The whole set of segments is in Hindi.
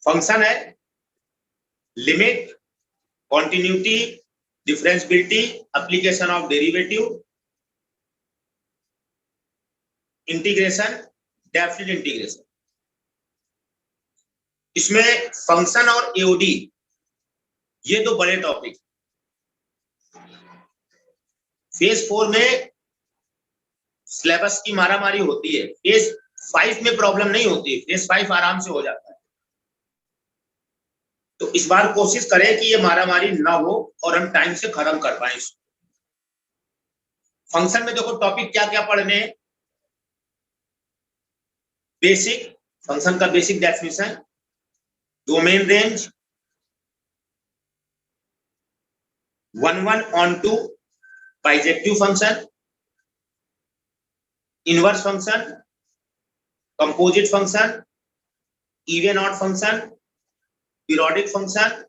फंक्शन है limit, continuity, differentiability, application of derivative, integration, definite integration. इसमें फंक्शन और एओडी ये दो बड़े टॉपिक। फेज 4 में सिलेबस की मारामारी होती है, फेज 5 में प्रॉब्लम नहीं होती, फेज 5 आराम से हो जाता है। तो इस बार कोशिश करें कि ये मारामारी ना हो और हम टाइम से खत्म कर पाए। फंक्शन में देखो टॉपिक क्या क्या पढ़ने, बेसिक, फंक्शन का basic definition, domain range, 1 on 2, bijective function, inverse function, composite function, even odd function, periodic function,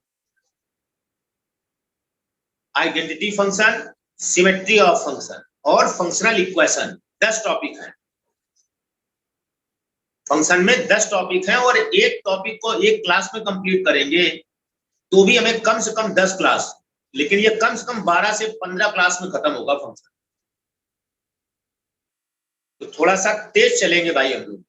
identity function, symmetry of function और फंक्शनल इक्वेशन। 10 टॉपिक हैं फंक्शन में, 10 टॉपिक हैं और एक टॉपिक को एक क्लास में कंप्लीट करेंगे तो भी हमें कम से कम 10 क्लास, लेकिन ये कम से कम 12 से 15 क्लास में खत्म होगा फंक्शन। तो थोड़ा सा तेज चलेंगे भाई हम लोग।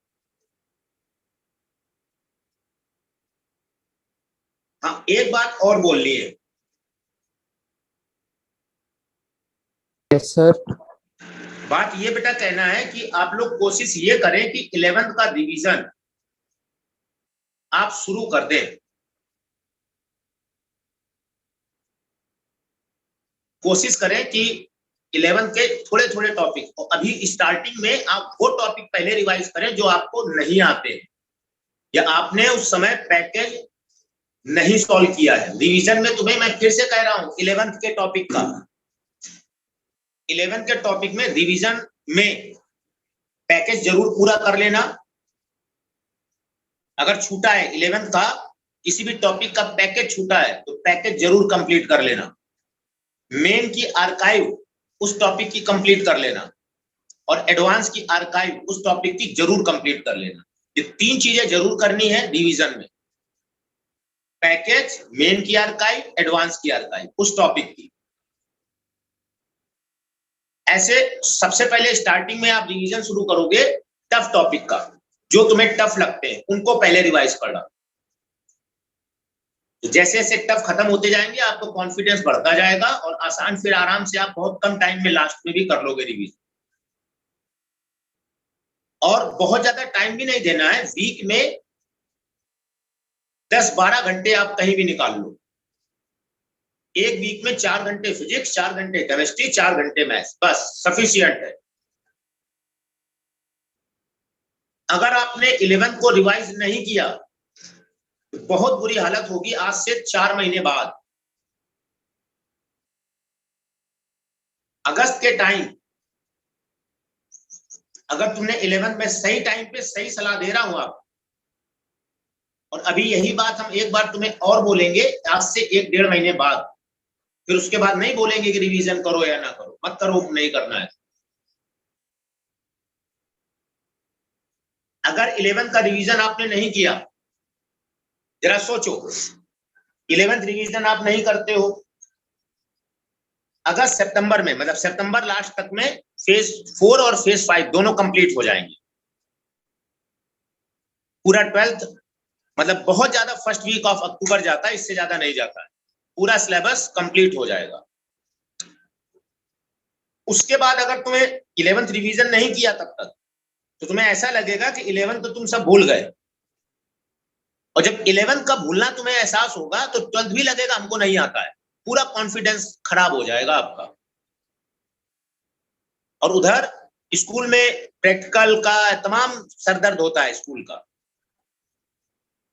हाँ, एक बात और बोलनी है। Yes sir. बात ये बेटा कहना है कि आप लोग कोशिश ये करें कि 11th का रिवीजन आप शुरू कर दें। कोशिश करें कि 11th के थोड़े थोड़े टॉपिक, और अभी स्टार्टिंग में आप वो टॉपिक पहले रिवाइज करें जो आपको नहीं आते या आपने उस समय पैकेज नहीं सॉल्व किया है। रिवीजन में तुम्हें मैं फिर से कह रहा हूं 11th के टॉपिक का, 11th के टॉपिक में रिवीजन में पैकेज जरूर पूरा कर लेना। अगर छूटा है 11th का किसी भी टॉपिक का पैकेज छूटा है तो पैकेज जरूर कंप्लीट कर लेना। मेन की आर्काइव उस टॉपिक की कंप्लीट कर लेना और एडवांस की आर्काइव उस टॉपिक की जरूर कंप्लीट कर लेना। ये 3 चीजें जरूर करनी है रिवीजन में, पैकेज, मेन की आर्काइव, एडवांस की आर्काइव उस टॉपिक की। ऐसे सबसे पहले स्टार्टिंग में आप रिवीजन शुरू करोगे टफ टॉपिक का, जो तुम्हें टफ लगते हैं उनको पहले रिवाइज करना। तो जैसे जैसे टफ खत्म होते जाएंगे आपको कॉन्फिडेंस बढ़ता जाएगा और आसान फिर आराम से आप बहुत कम टाइम में लास्ट में भी कर लोगे रिवीजन। और बहुत ज्यादा टाइम भी नहीं देना है, वीक में 10-12 घंटे आप कहीं भी निकाल लो। एक वीक में 4 घंटे फिजिक्स, 4 घंटे केमिस्ट्री, 4 घंटे मैथ्स, बस सफिशिएंट है। अगर आपने 11th को रिवाइज नहीं किया तो बहुत बुरी हालत होगी आज से 4 महीने बाद। अगस्त के टाइम अगर तुमने 11th में सही टाइम पे सही सलाह दे रहा हूं आप, और अभी यही बात हम एक बार तुम्हें और बोलेंगे आज से 1-1.5 महीने बाद, फिर उसके बाद नहीं बोलेंगे कि रिवीजन करो या ना करो, मत करो, नहीं करना है। अगर 11th का रिवीजन आपने नहीं किया, जरा सोचो, 11th रिवीजन आप नहीं करते हो, अगस्त सितंबर में, मतलब सितंबर लास्ट तक में फेज 4 और फेज 5 दोनों कंप्लीट हो जाएंगे। पूरा 12th, मतलब बहुत ज्यादा फर्स्ट वीक ऑफ अक्टूबर जाता है, इससे ज्यादा नहीं जाता है, पूरा सिलेबस कंप्लीट हो जाएगा। उसके बाद अगर तुम्हें 11th रिवीजन नहीं किया तब तक, तो तुम्हें ऐसा लगेगा कि 11th तो तुम सब भूल गए, और जब 11th का भूलना तुम्हें एहसास होगा तो 12th भी लगेगा हमको नहीं आता है, पूरा कॉन्फिडेंस खराब हो जाएगा आपका। और उधर स्कूल में प्रैक्टिकल का तमाम सरदर्द होता है, स्कूल का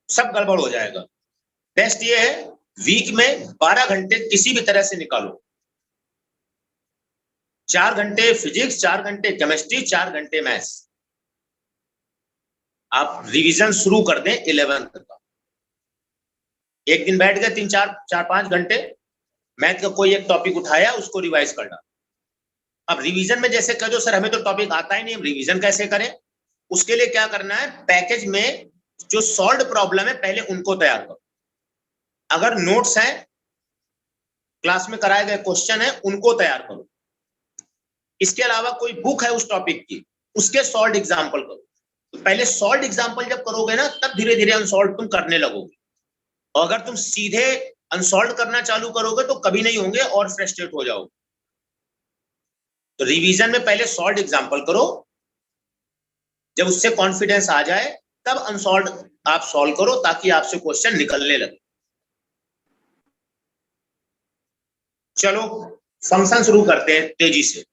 सब गड़बड़ हो जाएगा। बेस्ट ये है वीक में 12 घंटे किसी भी तरह से निकालो, 4 घंटे फिजिक्स, 4 घंटे केमिस्ट्री, 4 घंटे मैथ्स, आप रिवीजन शुरू कर दें 11th का। एक दिन बैठ गए 3-4-5 घंटे, मैथ का कोई एक टॉपिक उठाया उसको रिवाइज करना। अब रिवीजन में जैसे कहो सर हमें तो टॉपिक आता ही नहीं, हम रिवीजन कैसे करें? उसके लिए क्या करना है, पैकेज में जो सॉल्व प्रॉब्लम है पहले उनको तैयार करो। अगर नोट्स हैं, क्लास में कराए गए क्वेश्चन है, उनको तैयार करो। इसके अलावा कोई बुक है उस टॉपिक की, उसके सॉल्व एग्जाम्पल करो। तो पहले सॉल्व एग्जाम्पल जब करोगे ना, तब धीरे धीरे अनसॉल्व तुम करने लगोगे। और अगर तुम सीधे अनसॉल्व करना चालू करोगे तो कभी नहीं होंगे और फ्रस्ट्रेट हो जाओगे। तो रिवीजन में पहले सॉल्व एग्जाम्पल करो, जब उससे कॉन्फिडेंस आ जाए तब अनसॉल्व आप सॉल्व करो, ताकि आपसे क्वेश्चन निकलने लगे। चलो फंक्शन शुरू करते हैं तेजी से।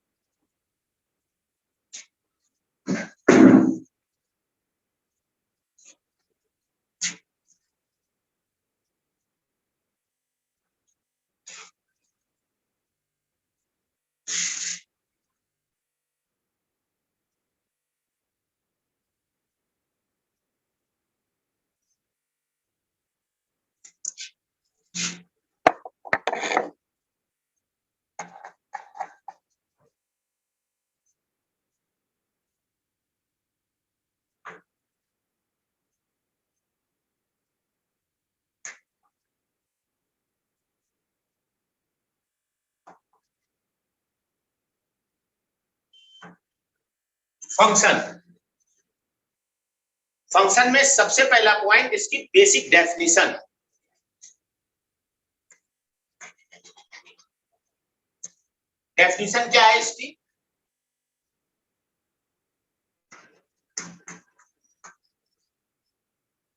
फंक्शन में सबसे पहला पॉइंट इसकी बेसिक डेफिनेशन। डेफिनेशन क्या है इसकी?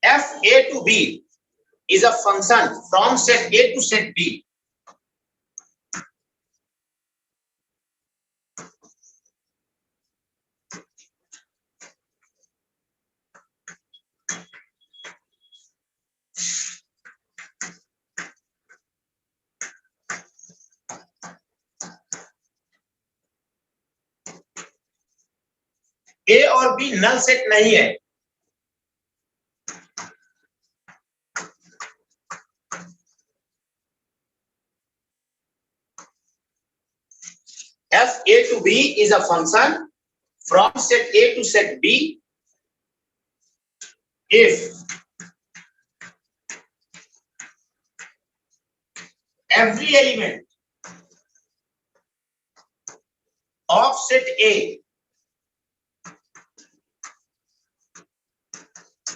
f a to b is a function from set a to set b ए और बी नल सेट नहीं है। f a to b is a function from set a to set b if every element of set a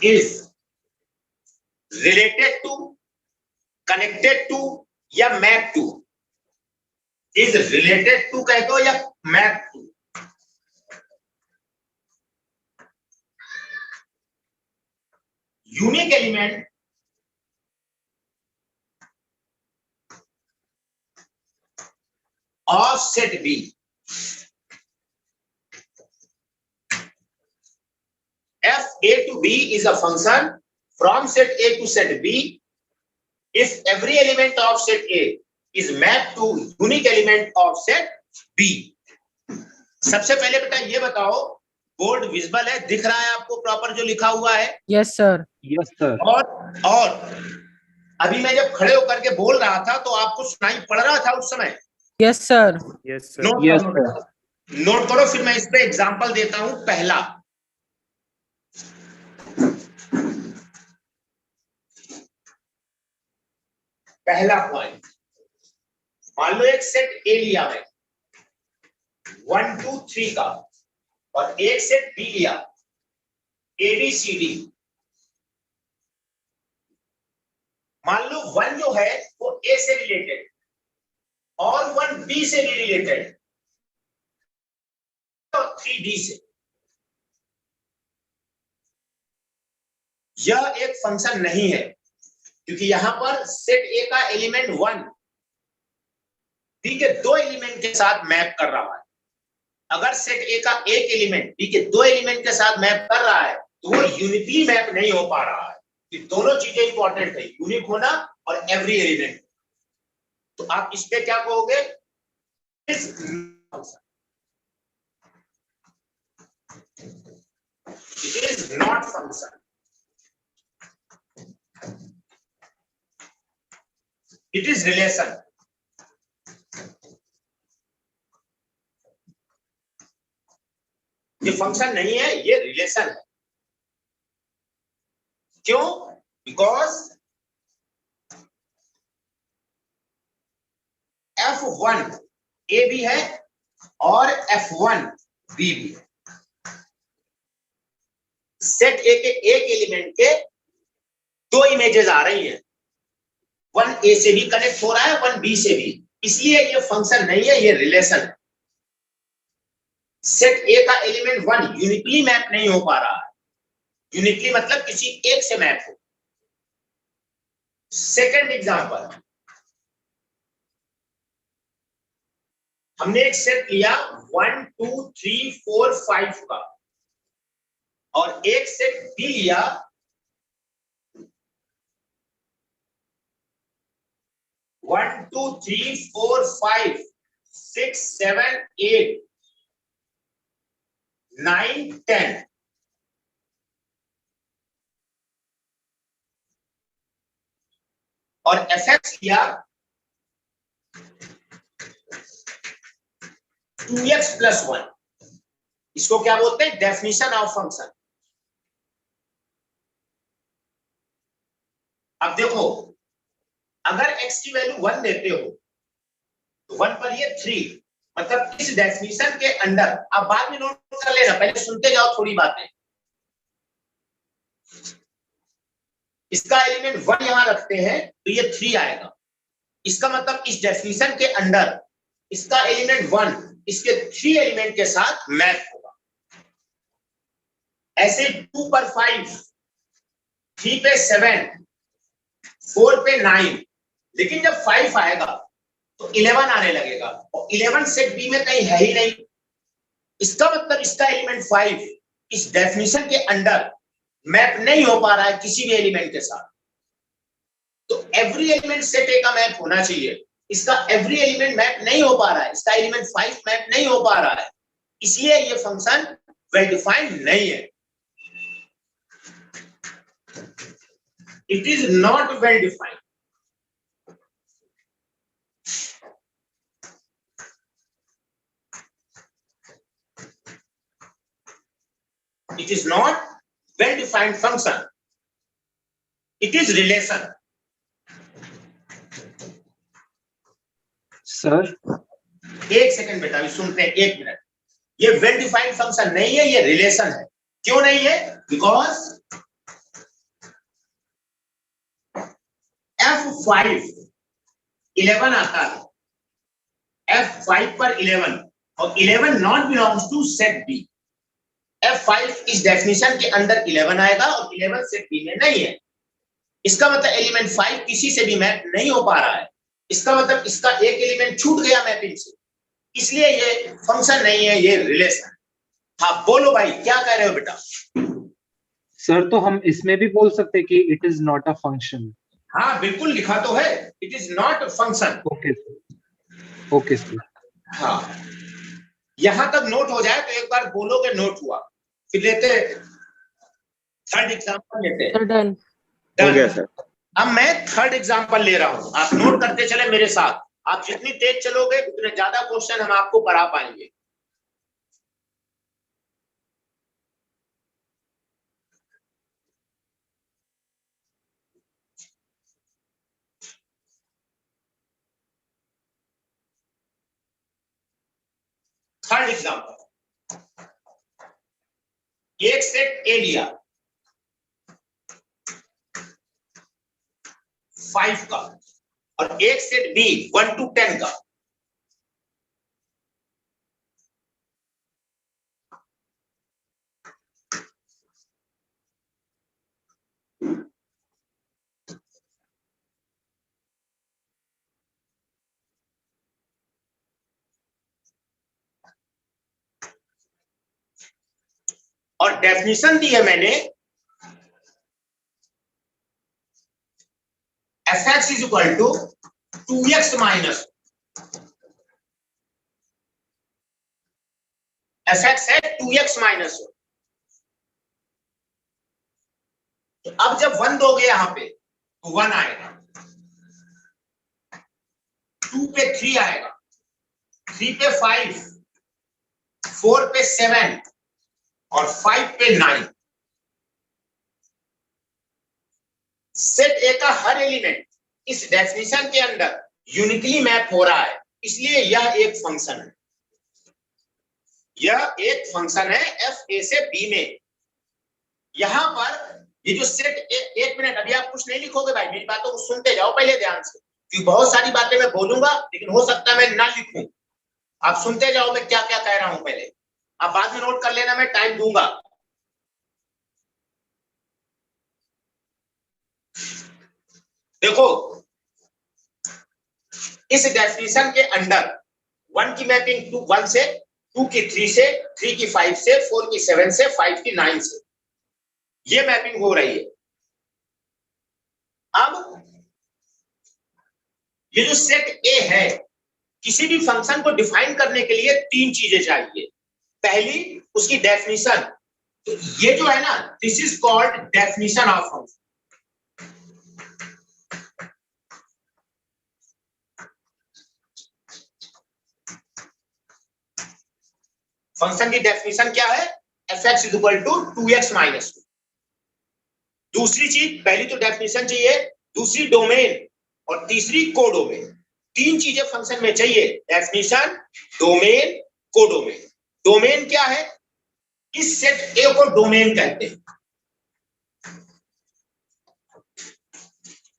is related to, connected to या map to. Is related to कह दो या map to. Unique element of set B f a to b is a function from set a to set b if every element of set a is mapped to unique element of set b। सबसे पहले बेटा ये बताओ, बोर्ड विजिबल है, दिख रहा है आपको प्रॉपर जो लिखा हुआ है? Yes sir. Yes sir. और अभी मैं जब खड़े होकर के बोल रहा था तो आपको सुनाई पड़ रहा था उस समय? Yes sir. Yes sir. Note yes करो, सर। नोट करो, फिर मैं इस पे एग्जांपल देता हूं। पहला पॉइंट, मान लो एक सेट ए लिया मैं 1 2 3 का, और एक सेट बी लिया ABCD। मान लो 1 जो है वो A से रिलेटेड और 1 B से भी रिलेटेड और 3 D से। यह एक फंक्शन नहीं है, क्योंकि यहां पर सेट ए का एलिमेंट 1 बी के 2 एलिमेंट के साथ मैप कर रहा है। अगर सेट ए का एक एलिमेंट बी के 2 एलिमेंट के साथ मैप कर रहा है तो वो यूनिकली मैप नहीं हो पा रहा है। ये दोनों चीजें इंपॉर्टेंट है, यूनिक होना और एवरी एलिमेंट। तो आप इस पे क्या कहोगे? It is not function, it is relation. ये फंक्शन नहीं है, ये रिलेशन है। क्यों? बिकॉज F1 ए भी है और F1 बी भी है। सेट ए के एक एलिमेंट के दो इमेजेस आ रही हैं, वन ए से भी कनेक्ट हो रहा है, वन बी से भी, इसलिए ये फंक्शन नहीं है, ये रिलेशन है। सेट ए का एलिमेंट वन यूनिकली मैप नहीं हो पा रहा है, यूनिकली मतलब किसी एक से मैप हो। सेकंड एग्जांपल, हमने एक सेट लिया 1 2 3 4 5 का और एक सेट बी लिया 1 2 3 4 5 6 7 8 9 10 और fx लिया 2x + 1। इसको क्या बोलते हैं? Definition of function. अब देखो, अगर x की वैल्यू 1 देते हो तो 1 पर ये 3, मतलब इस डेफिनेशन के अंडर, आप बाद में नोट कर लेना, पहले सुनते जाओ थोड़ी बातें। इसका एलिमेंट 1 यहां रखते हैं तो ये 3 आएगा, इसका मतलब इस डेफिनेशन के अंडर इसका एलिमेंट 1 इसके 3 एलिमेंट के साथ मैच होगा। ऐसे 2 पर 5, 3 पे 7, 4 पे 9, लेकिन जब 5 आएगा तो 11 आने लगेगा और 11 सेट बी में कहीं है ही नहीं। इसका मतलब इसका एलिमेंट 5 इस डेफिनेशन के अंडर मैप नहीं हो पा रहा है किसी भी एलिमेंट के साथ। तो एवरी एलिमेंट सेट ए का मैप होना चाहिए, इसका एवरी एलिमेंट मैप नहीं हो पा रहा है, इसका एलिमेंट 5 मैप नहीं हो पा रहा है, इसलिए ये फंक्शन वेल डिफाइंड नहीं है। It is not well defined. It is not well-defined function. It is relation. Sir एक सेकंड बेटा, अभी सुनते हैं, एक मिनट। ये वेल डिफाइंड फंक्शन नहीं है, ये रिलेशन है। क्यों नहीं है? बिकॉज F5 11 आता है, F5 पर 11 और 11 not belongs to set B. F5 इस डेफिनेशन के अंदर 11 आएगा और 11 सेट बी में नहीं है। इसका मतलब एलिमेंट 5 किसी से भी मैप नहीं हो पा रहा है, इसका मतलब इसका एक एलिमेंट छूट गया मैपिंग से, इसलिए ये फंक्शन नहीं है, ये रिलेशन। हाँ बोलो भाई, क्या कह रहे हो बेटा? सर तो हम इसमें भी बोल सकते हैं कि it is not a function. हाँ बिल्कुल, लिखा तो है, it is not function. Okay sir, okay sir. हाँ, यहां तक नोट हो जाए तो एक बार बोलोगे नोट हुआ, फिर लेते थर्ड एग्जांपल लेते हैं। डन हो गया सर। अब मैं थर्ड एग्जांपल ले रहा हूं, आप नोट करते चले मेरे साथ। आप जितनी तेज चलोगे उतने ज्यादा क्वेश्चन हम आपको पढ़ा पाएंगे। थर्ड एग्जांपल, एक सेट ए लिया 5 का और एक सेट बी 1 to 10 का। और डेफिनेशन दी है मैंने, fx is equal to 2x minus, fx है 2x माइनस। तो अब जब 1 दोगे यहां पे तो 1 आएगा, 2 पे 3 आएगा, 3 पे 5, 4 पे 7 और 5 पे 9। सेट ए का हर एलिमेंट इस डेफिनेशन के अंदर यूनिकली मैप हो रहा है, इसलिए यह एक फंक्शन है। यह एक फंक्शन है एफ ए से बी में। यहां पर ये जो सेट एक मिनट, अभी आप कुछ नहीं लिखोगे भाई, मेरी बातों को सुनते जाओ पहले ध्यान से, क्योंकि बहुत सारी बातें मैं बोलूंगा लेकिन हो सकता है मैं ना लिखूं। आप सुनते जाओ मैं क्या क्या कह रहा हूं, पहले आप बाद में नोट कर लेना, मैं टाइम दूंगा। देखो इस डेफिनेशन के अंदर 1 की मैपिंग 1 से, 2 की 3 से, 3 की 5 से, 4 की 7 से, 5 की 9 से, ये मैपिंग हो रही है। अब ये जो सेट ए है, किसी भी फंक्शन को डिफाइन करने के लिए 3 चीजें चाहिए। पहली उसकी डेफिनेशन, तो ये जो है ना, this is called definition of function. Function की डेफिनेशन क्या है? f(x = 2x - 2). दूसरी चीज, पहली तो डेफिनेशन चाहिए, दूसरी डोमेन, और तीसरी कोडोमेन। 3 चीजें फंक्शन में चाहिए, डेफिनेशन, डोमेन, कोडोमेन। डोमेन क्या है? इस सेट ए को डोमेन कहते हैं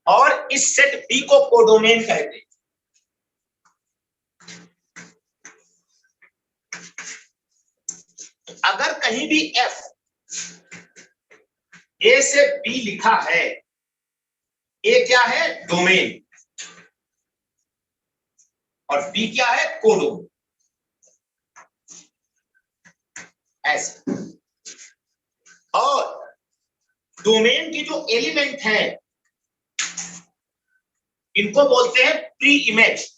और इस सेट बी को कोडोमेन कहते हैं। अगर कहीं भी एफ ए से बी लिखा है, ए क्या है? डोमेन, और बी क्या है? कोडोमेन। ऐसे, और डोमेन की जो एलिमेंट है इनको बोलते हैं प्री इमेज।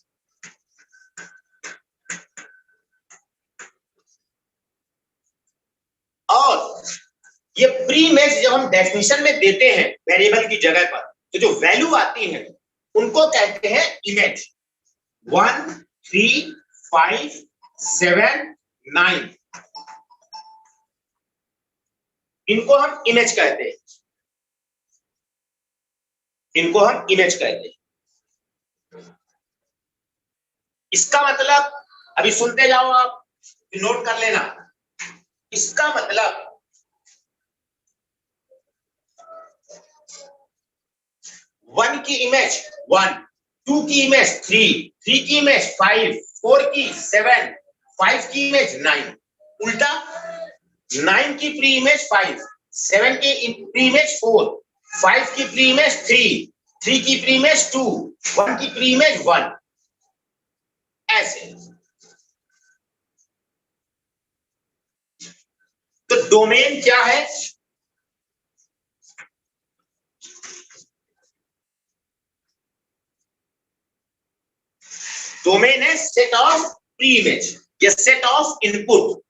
और ये प्री इमेज जब हम डेफिनेशन में देते हैं वेरिएबल की जगह पर, तो जो वैल्यू आती है उनको कहते हैं इमेज। 1, 3, 5, 7, 9, इनको हम इमेज कहते हैं, इनको हम इमेज कहते हैं। इसका मतलब, अभी सुनते जाओ आप, नोट कर लेना। इसका मतलब 1 की इमेज 1, 2 की इमेज 3, 3 की इमेज 5, 4 की 7, 5 की इमेज 9। उल्टा 9 की प्री इमेज 5, 7 की प्री इमेज 4, 5 की प्री इमेज 3, 3 की प्री इमेज 2, 1 की प्री इमेज 1। ऐसे। तो डोमेन क्या है? डोमेन है सेट ऑफ प्री इमेज या set of input.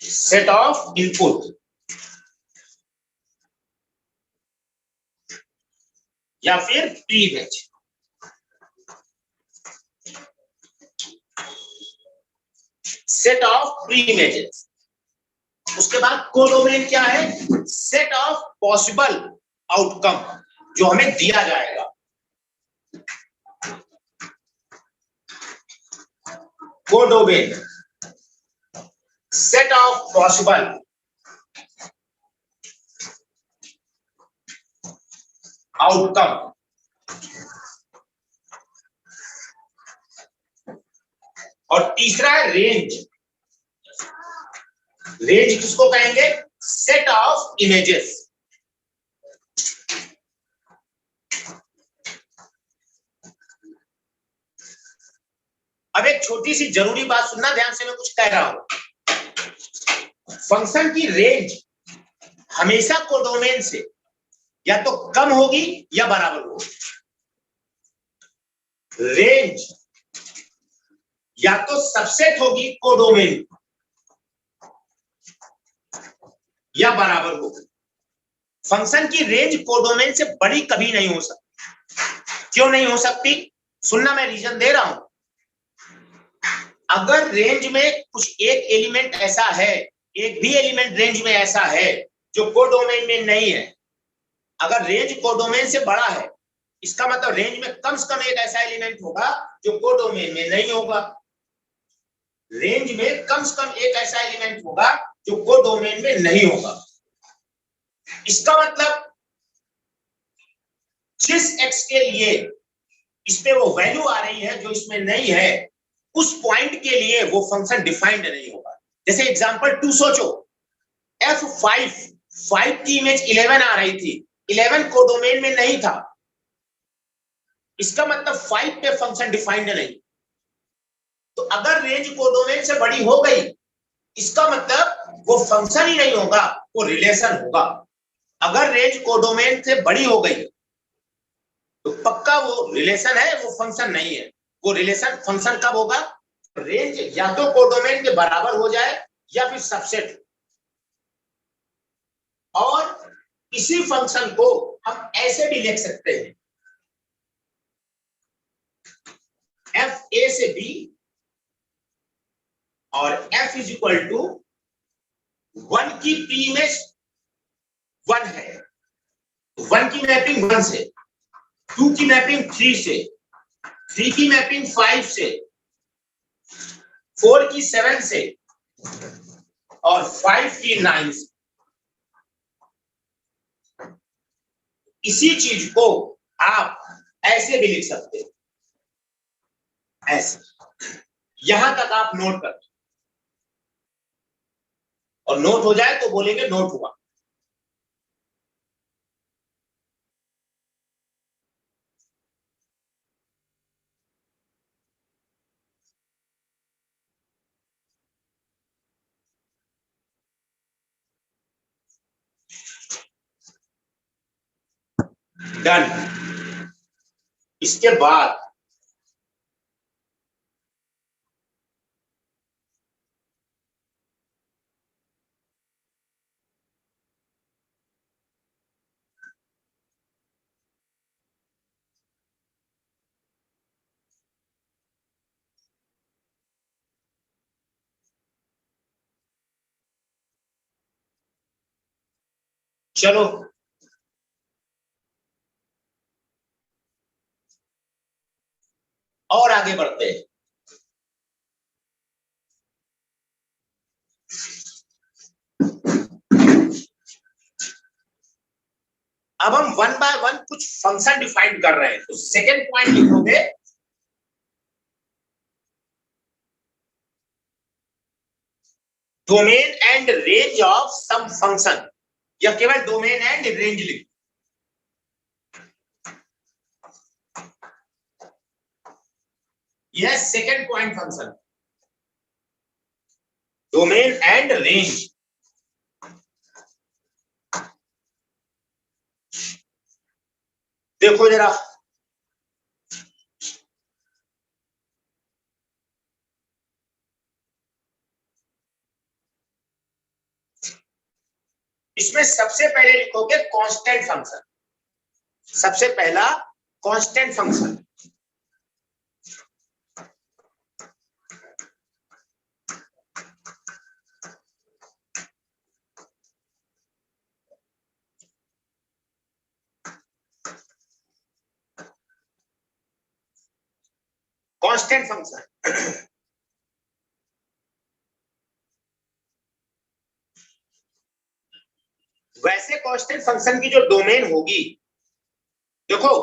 Set of input या फिर pre image. Set of pre images. उसके बाद कोडोमेन क्या है? सेट ऑफ पॉसिबल आउटकम जो हमें दिया जाएगा। Codomain set of possible outcome. और तीसरा है रेंज। रेंज किसको कहेंगे? Set of images. अब एक छोटी सी जरूरी बात सुनना ध्यान से, मैं कुछ कह रहा हूं। फंक्शन की रेंज हमेशा कोडोमेन से या तो कम होगी या बराबर होगी। रेंज या तो सबसेट होगी कोडोमेन या बराबर होगी। फंक्शन की रेंज कोडोमेन से बड़ी कभी नहीं हो सकती। क्यों नहीं हो सकती? सुनना, मैं रीजन दे रहा हूं। अगर रेंज में कुछ एक एलिमेंट ऐसा है, एक भी एलिमेंट रेंज में ऐसा है जो कोडोमेन में नहीं है, अगर रेंज कोडोमेन से बड़ा है, इसका मतलब रेंज में कम से कम एक ऐसा एलिमेंट होगा जो कोडोमेन में नहीं होगा। रेंज में कम से कम एक ऐसा एलिमेंट होगा जो कोडोमेन में नहीं होगा। इसका मतलब जिस x के लिए इस पे वो वैल्यू आ रही है जो इसमें नहीं है, उस पॉइंट के लिए वो फंक्शन डिफाइंड नहीं होगा। जैसे एग्जांपल 2 सोचो, f5 की इमेज 11 आ रही थी, 11 कोडोमेन में नहीं था, इसका मतलब 5 पे फंक्शन डिफाइंड नहीं। तो अगर रेंज कोडोमेन से बड़ी हो गई, इसका मतलब वो फंक्शन ही नहीं होगा, वो रिलेशन होगा। अगर रेंज कोडोमेन से बड़ी हो गई तो पक्का वो रिलेशन है, वो फंक्शन नहीं है। वो रिलेशन फंक्शन कब होगा? रेंज या तो कोडोमेन के बराबर हो जाए या फिर सबसेट। और इसी फंक्शन को हम ऐसे भी लिख सकते हैं, एफ ए से बी और f इज इक्वल टू 1 की p इमेज 1 है, 1 की मैपिंग 1 से, 2 की मैपिंग 3 से, 3 की मैपिंग 5 से, 4 की 7 से और 5 की 9 से। इसी चीज को आप ऐसे भी लिख सकते हैं, ऐसे। यहां तक आप नोट कर, और नोट हो जाए तो बोलेंगे नोट हुआ। डन। इसके बाद चलो और आगे बढ़ते हैं। अब हम 1 बाय 1 कुछ फंक्शन डिफाइन कर रहे हैं। तो सेकेंड पॉइंट लिखोगे, domain and range of some function, या केवल डोमेन एंड रेंज लिख। यह second point function, domain and range. देखो जरा, इसमें सबसे पहले लिखोगे कांस्टेंट फंक्शन। सबसे पहला कांस्टेंट फंक्शन, कांस्टेंट फंक्शन। वैसे कांस्टेंट फंक्शन की जो डोमेन होगी, देखो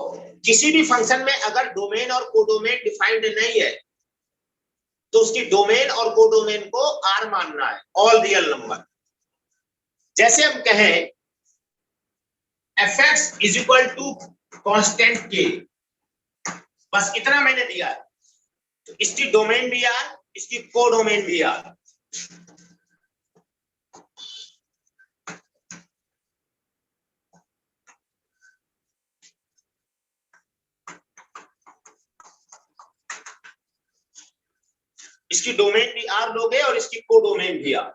किसी भी फंक्शन में अगर डोमेन और कोडोमेन डिफाइंड नहीं है तो उसकी डोमेन और कोडोमेन को आर मानना है, ऑल रियल नंबर। जैसे हम कहें fx is equal to constant k, बस इतना मैंने दिया है। तो इसकी डोमेन भी आर, इसकी कोडोमेन भी आर। इसकी डोमेन भी आर लोगे और इसकी कोडोमेन भी आर।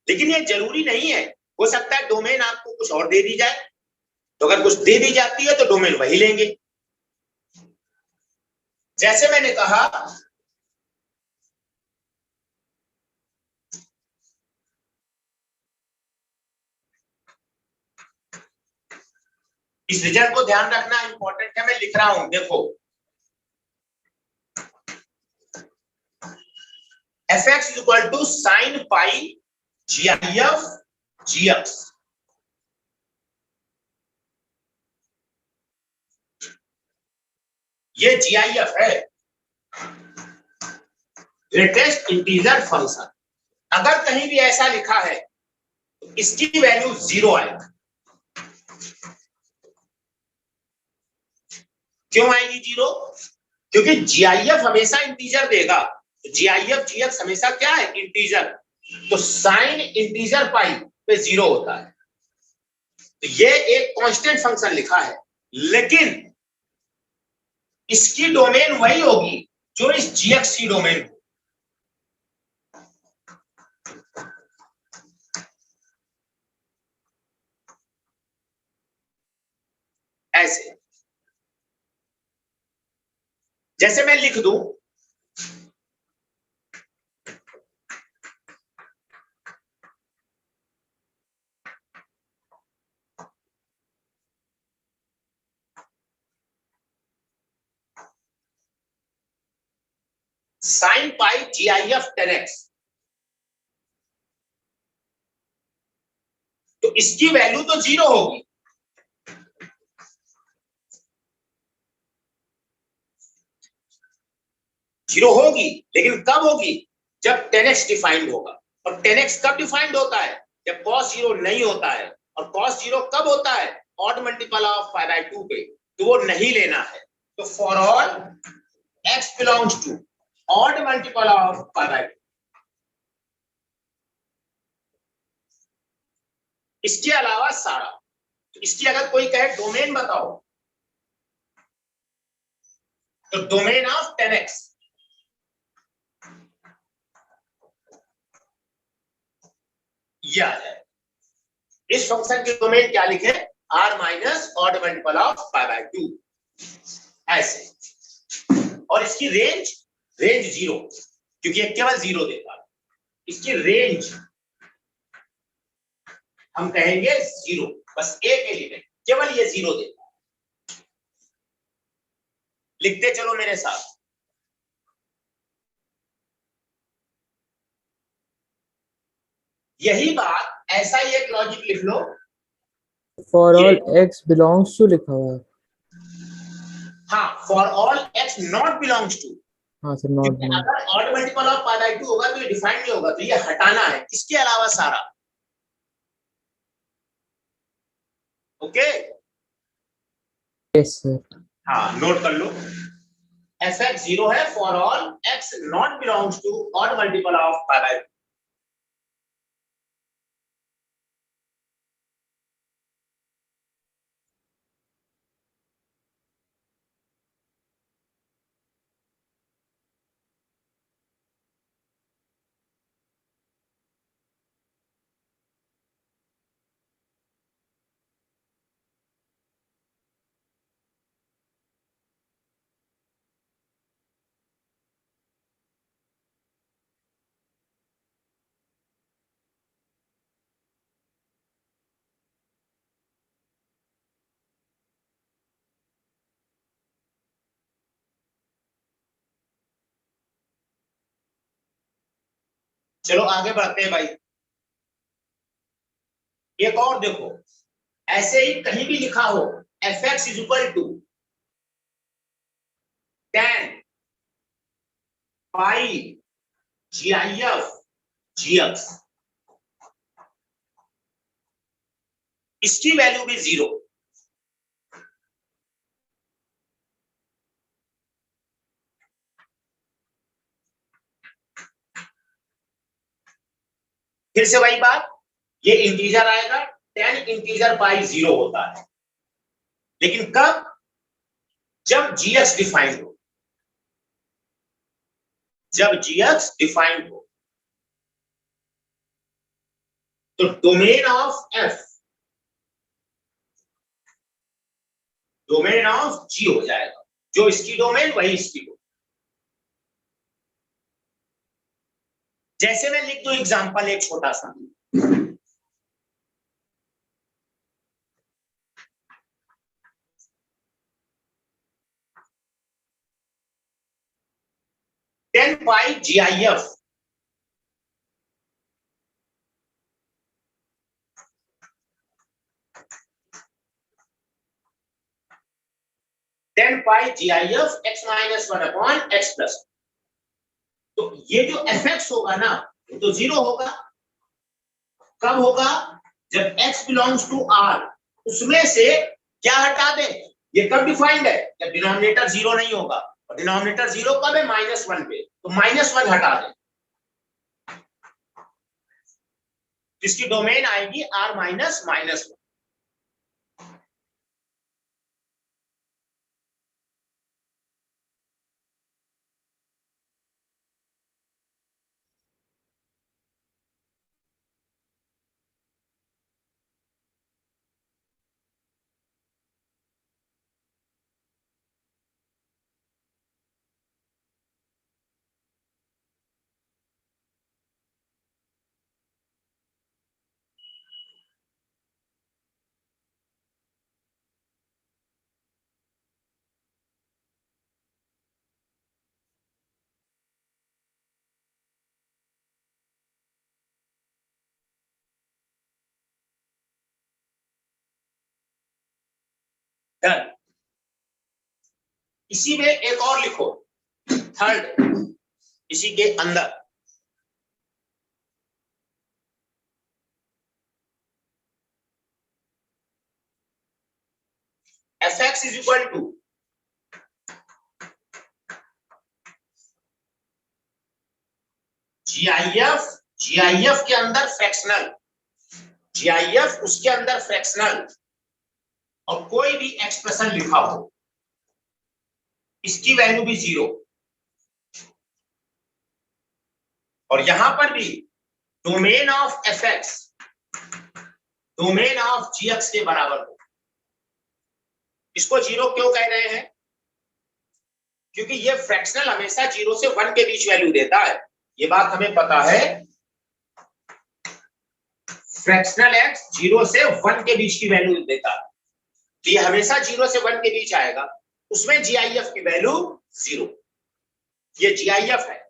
लेकिन ये जरूरी नहीं है हो सकता है डोमेन आपको कुछ और दे दी जाए, तो अगर कुछ दे दी जाती है तो डोमेन वही लेंगे। जैसे मैंने कहा इस रिजल्ट को ध्यान रखना इंपॉर्टेंट है, मैं लिख रहा हूं, देखो fx is equal to sin pi gif gx। ये gif है, ग्रेटेस्ट इंटीजर फंक्शन। अगर कहीं भी ऐसा लिखा है तो इसकी वैल्यू 0 आएगी। क्यों आएगी 0? क्योंकि gif हमेशा इंटीजर देगा। gif gx हमेशा क्या है? इंटीजर। तो साइन इंटीजर पाई पे 0 होता है, तो ये एक कांस्टेंट फंक्शन लिखा है, लेकिन इसकी डोमेन वही होगी जो इस gx की डोमेन हो। ऐसे जैसे मैं लिख दूं साइन पाई gif 10x, तो इसकी वैल्यू तो 0 होगी। जीरो होगी, लेकिन कब होगी? जब 10x डिफाइंड होगा। और 10x कब डिफाइंड होता है? जब cos 0 नहीं होता है। और cos 0 कब होता है? Odd multiple of pi by 2 पे, तो वो नहीं लेना है। तो for all x belongs to odd multiple of pi by 2। इसके अलावा सारा, तो इसकी अगर कोई कहे डोमेन बताओ, तो डोमेन ऑफ 10x ये आ जाए। इस फंक्शन के डोमेन क्या लिखे? r minus odd multiple of pi by 2, ऐसे। और इसकी रेंज 0, क्योंकि ये केवल 0 देता है। इसकी रेंज हम कहेंगे 0, बस एक एलिमेंट, केवल ये 0 देता है। लिखते चलो मेरे साथ। यही बात, ऐसा ही एक लॉजिक लिख लो। For all x belongs to लिखा हुआ है। हाँ, for all x not belongs to. हाँ सर, नॉट अगर odd multiple of pi by 2 होगा तो ये डिफाइंड नहीं होगा, तो ये हटाना है। इसके अलावा सारा। Okay, yes sir. हाँ नोट कर लो। fx 0 है for all x not belongs to odd multiple of pi by 2। चलो आगे बढ़ते हैं भाई। एक और देखो, ऐसे ही कहीं भी लिखा हो fx is equal to tan pi gif gx, इसकी वैल्यू भी 0। फिर से वही बात, ये इंटीजर आएगा, tan इंटीजर पाई 0 होता है, लेकिन कब? जब gx डिफाइंड हो। जब gx डिफाइंड हो। तो domain of F domain of G हो जाएगा, जो इसकी डोमेन वही इसकी डोमेन। जैसे मैं लिख दूं एग्जांपल एक छोटा सा, टेन पाई GIF टेन पाई GIF x minus one upon x plus. तो ये जो fx होगा ना, तो जीरो होगा। कब होगा? जब x बिलोंग्स टू r, उसमें से क्या हटा दें? ये कब डिफाइंड है? जब डिनोमिनेटर जीरो नहीं होगा। और डिनोमिनेटर जीरो कब है? -1 पे। तो -1 हटा दें, इसकी डोमेन आएगी r माइनस -1। डन। इसी में एक और लिखो, थर्ड, इसी के अंदर fx is equal to GIF के अंदर फ्रैक्शनल, GIF उसके अंदर फ्रैक्शनल, और कोई भी एक्सप्रेशन लिखा हो, इसकी वैल्यू भी जीरो। और यहां पर भी domain of fx domain of gx के बराबर हो। इसको जीरो क्यों कह रहे हैं? क्योंकि ये फ्रैक्शनल हमेशा 0 से 1 के बीच वैल्यू देता है, ये बात हमें पता है। फ्रैक्शनल x 0 से 1 के बीच की वैल्यू देता है, तो ये हमेशा 0 से 1 के बीच आएगा। उसमें GIF की वैल्यू 0, ये GIF है।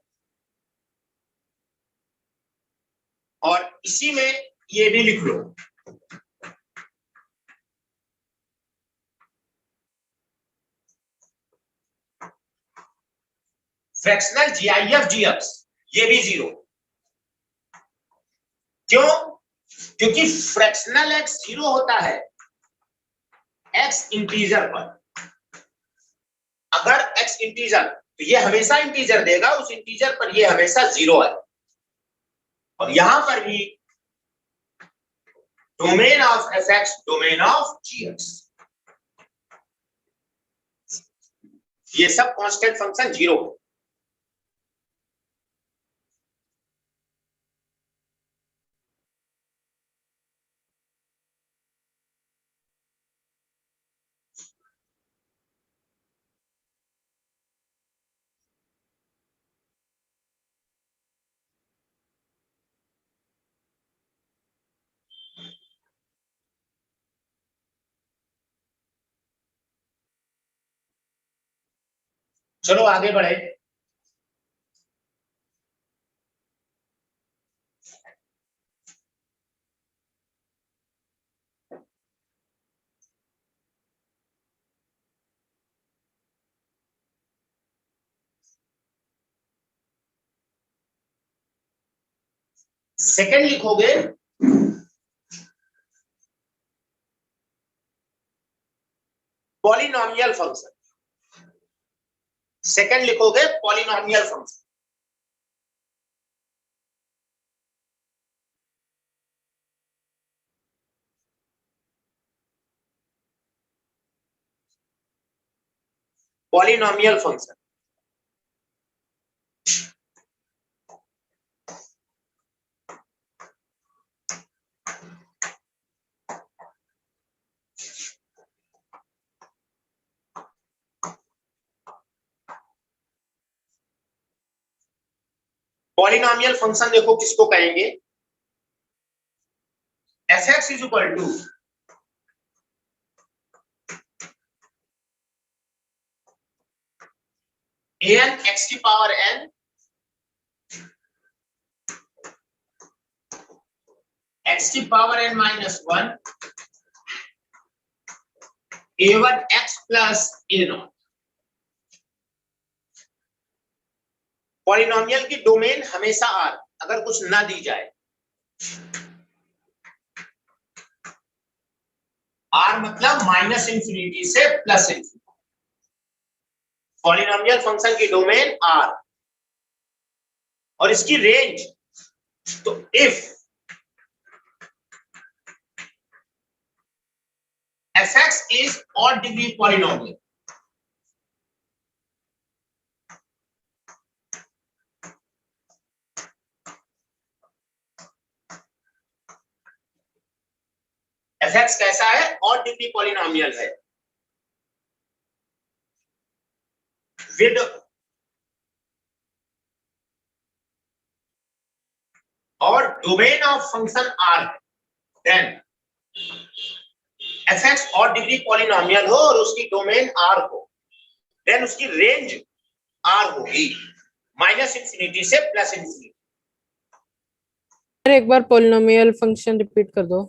और इसी में ये भी लिख लो, फ्रैक्शनल GIF GX ये भी 0। क्यों? क्योंकि फ्रैक्शनल x 0 होता है x इंटीजर पर। अगर x इंटीजर, तो ये हमेशा इंटीजर देगा, उस इंटीजर पर ये हमेशा 0 है। और यहां पर भी domain of fx domain of gx, ये सब कांस्टेंट फंक्शन 0 है। चलो आगे बढ़े। सेकंड लिखोगे पॉलिनोमियल फंक्शन, सेकंड लिखोगे polynomial function. Polynomial function polynomial function देखो किसको कहेंगे, fx is equal to an x की पावर n x की power n minus 1 a1 x plus a0। Polynomial की डोमेन हमेशा आर, अगर कुछ ना दी जाए। आर मतलब माइनस इंफिनिटी से प्लस इंफिनिटी। पॉलिनोमियल फंक्शन की डोमेन आर और इसकी रेंज, तो if fx is odd degree polynomial, fx कैसा है, odd degree polynomial है, with और domain of function r, then fx odd degree polynomial हो और उसकी डोमेन r हो, देन उसकी रेंज r होगी माइनस इंफिनिटी से प्लस इंफिनिटी। एक बार पॉलिनोमियल फंक्शन रिपीट कर दो।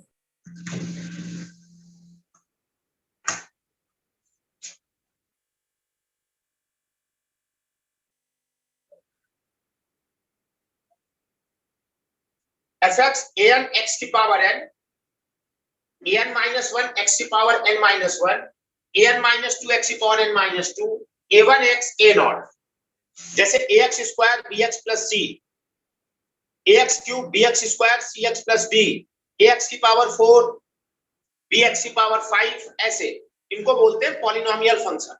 fx an x की power n, an minus 1 x की power n minus 1, an minus 2 x की power n minus 2, a1 x a0। जैसे ax square bx plus c, ax cube bx square cx plus d, ax की पावर 4 bx की पावर 5, ऐसे इनको बोलते हैं पॉलिनोमियल फंक्शन।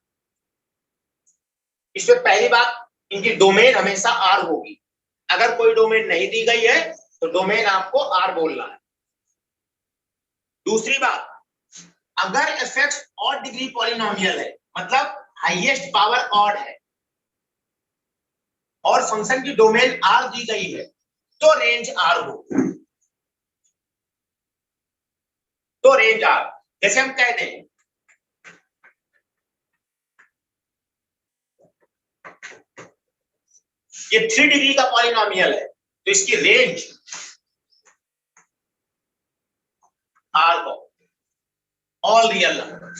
इसमें पहली बात, इनकी डोमेन हमेशा r होगी। अगर कोई डोमेन नहीं दी गई है तो डोमेन आपको r बोलना है। दूसरी बात, अगर fx ऑड डिग्री पॉलिनोमियल है, मतलब हाईएस्ट पावर ऑड है और फंक्शन की डोमेन r दी गई है, तो रेंज r हो, तो रेंज r। जैसे हम कह दें ये 3 डिग्री का पॉलिनोमियल है, तो इसकी रेंज r हो, all real number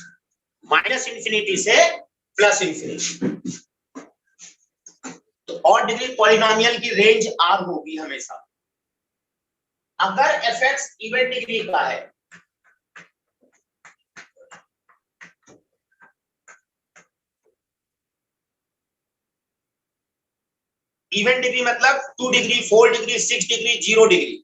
minus infinity से प्लस इंफिनिटी। तो ऑड डिग्री पॉलिनोमियल की रेंज r होगी हमेशा। अगर fx इवन डिग्री का है, इवन डिग्री मतलब 2 डिग्री, 4 डिग्री, 6 डिग्री, 0 डिग्री,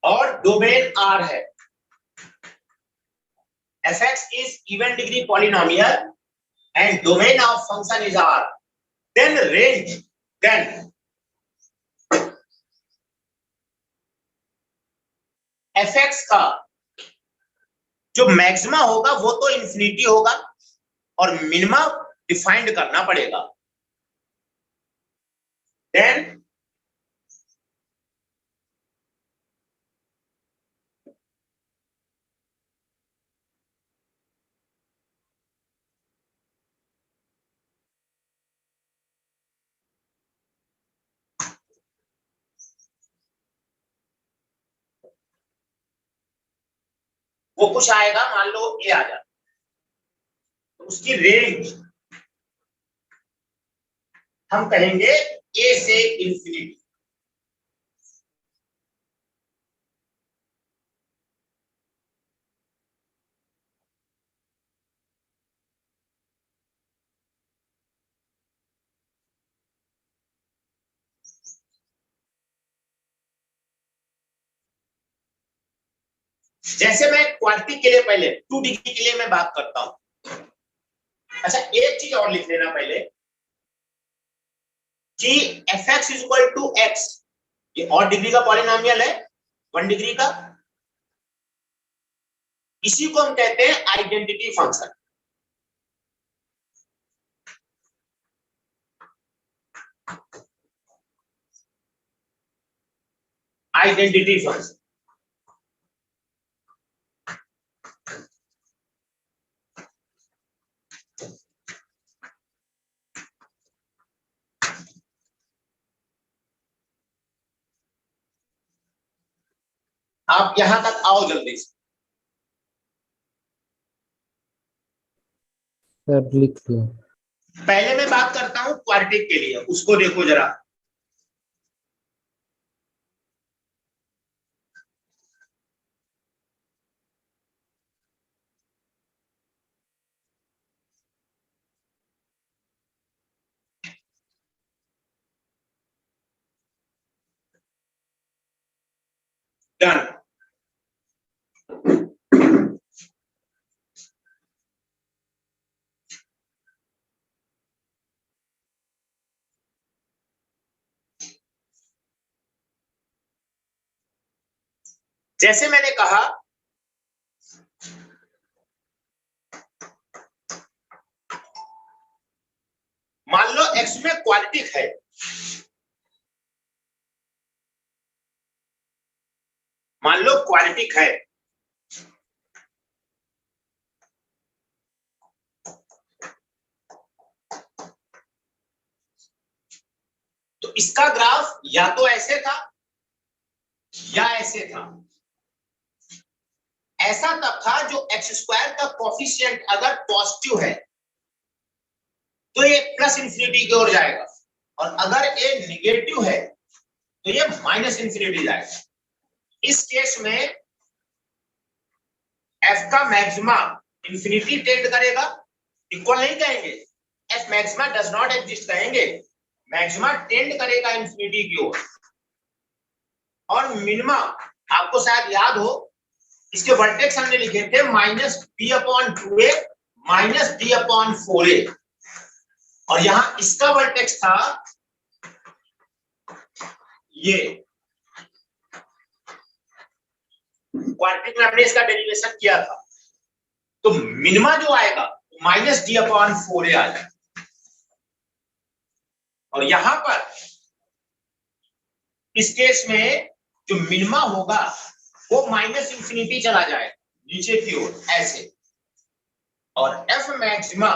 और डोमेन r है। fx is even degree polynomial and domain of function is r, then range, then fx का जो मैक्सिमा होगा वो तो इंफिनिटी होगा और मिनिमा डिफाइंड करना पड़ेगा। देन वो कुछ आएगा, मान लो ए आ जाए, तो उसकी रेंज हम कहेंगे ए से इंफिनिटी। जैसे मैं क्वांटिटी के लिए पहले 2 डिग्री के लिए मैं बात करता हूं। अच्छा, एक चीज और लिख लेना पहले कि F X is equal to X, ये और डिग्री का पॉलिनोमियल है, 1 डिग्री का, इसी को हम कहते हैं आइडेंटिटी फंक्शन। Identity function. आप यहां तक आओ जल्दी से। सर लिख लिया। पहले मैं बात करता हूं क्वाड्रेटिक के लिए, उसको देखो जरा। डन। जैसे मैंने कहा मान लो एक्स में क्वाड्रेटिक है, मान लो क्वाड्रेटिक है, तो इसका ग्राफ या तो ऐसे था या ऐसे था। ऐसा तब था जो एक्स स्क्वायर का कोफिशिएंट अगर पॉजिटिव है तो ये प्लस इंफिनिटी की ओर जाएगा, और अगर ये निगेटिव है तो ये माइनस इंफिनिटी जाएगा। इस केस में एफ का मैक्सिमा इंफिनिटी टेंड करेगा, इक्वल नहीं कहेंगे, F maxima does not exist कहेंगे, मैक्सिमा टेंड करेगा इंफिनिटी की ओर। और मिनिमा आपको शायद याद हो, इसके वर्टेक्स हमने लिखे थे minus D upon 2a minus D upon 4a, और यहां इसका वर्टेक्स था ये क्वाड्रेटिक में हमने इसका डेरिवेशन किया था। तो मिनिमा जो आएगा माइनस डी अपॉन 4a आ जाएगा, और यहां पर इस केस में जो मिनिमा होगा वो माइनस इंफिनिटी चला जाएगा नीचे की ओर ऐसे, और F maxima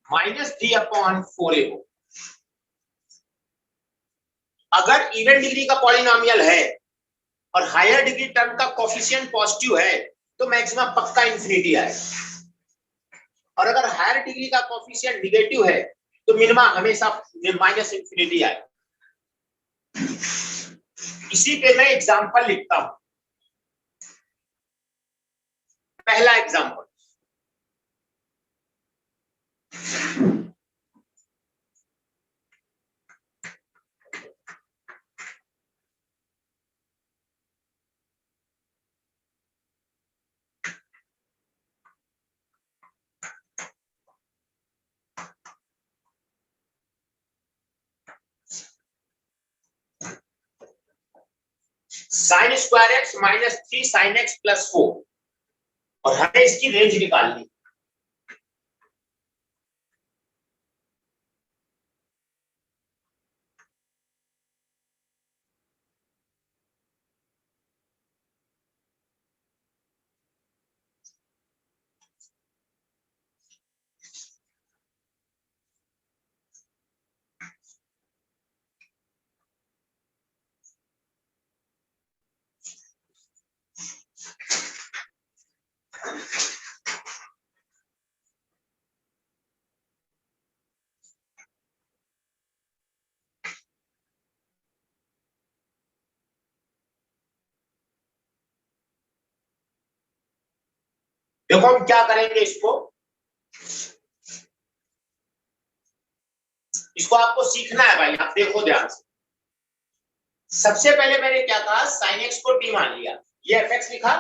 minus D upon 4a हो। अगर इवन डिग्री का पॉलिनोमियल है और हायर डिग्री टर्म का कोफिशिएंट पॉजिटिव है तो मैक्सिमा पक्का इंफिनिटी आएगा, और अगर हायर डिग्री का कोफिशिएंट निगेटिव है तो मिनिमा हमेशा माइनस इंफिनिटी आएगा। इसी पे मैं एग्जांपल लिखता हूं। पहला example, sine square X minus 3 sine x plus 4, और हमें इसकी रेंज निकालनी। देखो हम क्या करेंगे, इसको आपको सीखना है भाई, आप देखो ध्यान से। सबसे पहले मैंने क्या कहा, साइन एक्स को टी मान लिया, ये एफ एक्स लिखा,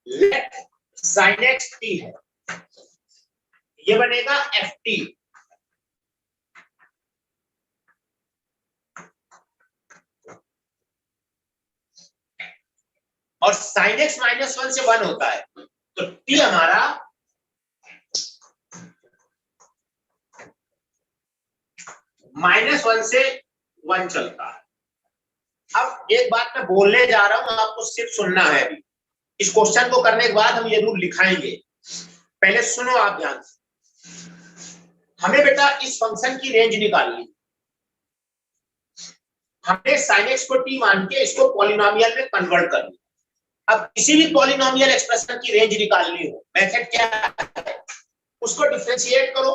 लेट साइन एक्स टी है, ये बनेगा ft। और sin x -1 से 1 होता है, तो t हमारा -1 से 1 चलता है। अब एक बात मैं बोलने जा रहा हूं, आपको सिर्फ सुनना है अभी। इस क्वेश्चन को करने के बाद हम ये रूल लिखाएंगे, पहले सुनो आप ध्यान से। हमें बेटा इस फंक्शन की रेंज निकालनी, हमने sin x को t मान के इसको पॉलिनोमियल में कन्वर्ट कर दिया। अब किसी भी पॉलिनोमियल एक्सप्रेशन की रेंज निकालनी हो, मेथड क्या है, उसको डिफरेंशिएट करो।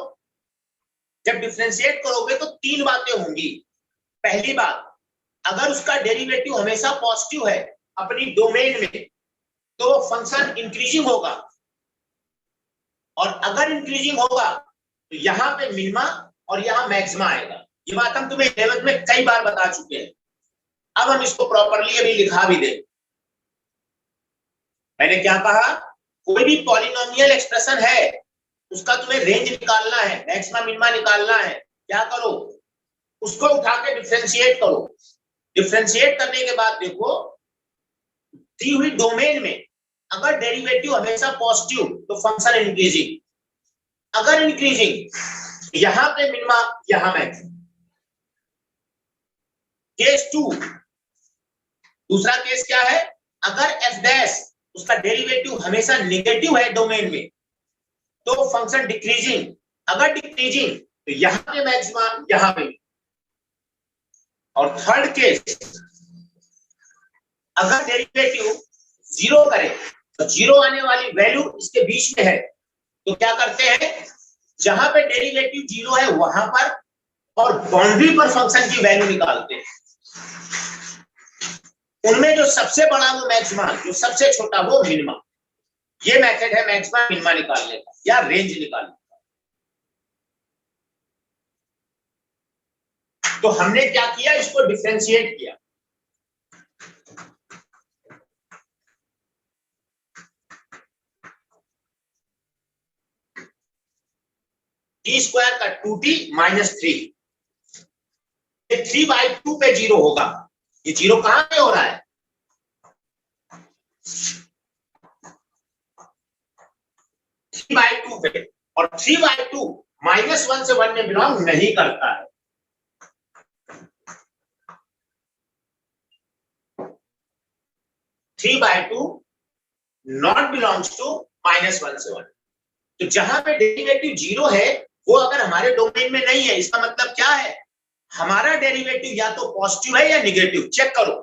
जब डिफरेंशिएट करोगे तो तीन बातें होंगी। पहली बात, अगर उसका डेरिवेटिव हमेशा पॉजिटिव है अपनी डोमेन में, तो फंक्शन इंक्रीजिंग होगा, और अगर इंक्रीजिंग होगा तो यहां पे मिनिमा और यहां मैक्सिमा आएगा। ये बात हम तुम्हें 11th में कई बार बता चुके हैं। अब हम इसको प्रॉपर्ली अभी लिखा भी दें। मैंने क्या कहा, कोई भी पॉलिनोमियल एक्सप्रेशन है, उसका तुम्हें रेंज निकालना है, मैक्सिमा मिनिमा निकालना है। क्या करो, उसको उठा के डिफरेंशिएट करो। डिफरेंशिएट करने के बाद देखो, दी हुई डोमेन में अगर डेरिवेटिव हमेशा पॉजिटिव तो फंक्शन इंक्रीजिंग, अगर इंक्रीजिंग यहां पे मिनिमा यहां मैक्सिमा। केस 2, दूसरा केस क्या है, अगर एफ डैश उसका डेरिवेटिव हमेशा नेगेटिव है डोमेन में, तो फंक्शन डिक्रीजिंग, अगर डिक्रीजिंग तो यहां पे मैक्सिमा यहां पे। और थर्ड केस, अगर डेरिवेटिव 0 करे तो 0 आने वाली वैल्यू इसके बीच में है, तो क्या करते हैं, जहां पे डेरिवेटिव 0 है वहां पर और बाउंड्री पर फंक्शन की वैल्यू निकालते हैं। उनमें जो सबसे बड़ा वो मैक्सिमा, जो सबसे छोटा वो मिनिमा। ये मेथड है मैक्सिमा मिनिमा निकालने का या रेंज निकालने का। तो हमने क्या किया, इसको डिफरेंशिएट किया। टी स्क्वायर का 2t -3, ये 3/2 पे 0 होगा। ये 0 कहां पे हो रहा है, 3/2 पे, और 3/2 -1 से 1 में बिलोंग नहीं करता है। (3/2) नॉट बिलोंग्स टू -1 से 1। तो जहां पे डेरिवेटिव 0 है वो अगर हमारे डोमेन में नहीं है, इसका मतलब क्या है, हमारा डेरिवेटिव या तो पॉजिटिव है या निगेटिव। चेक करो,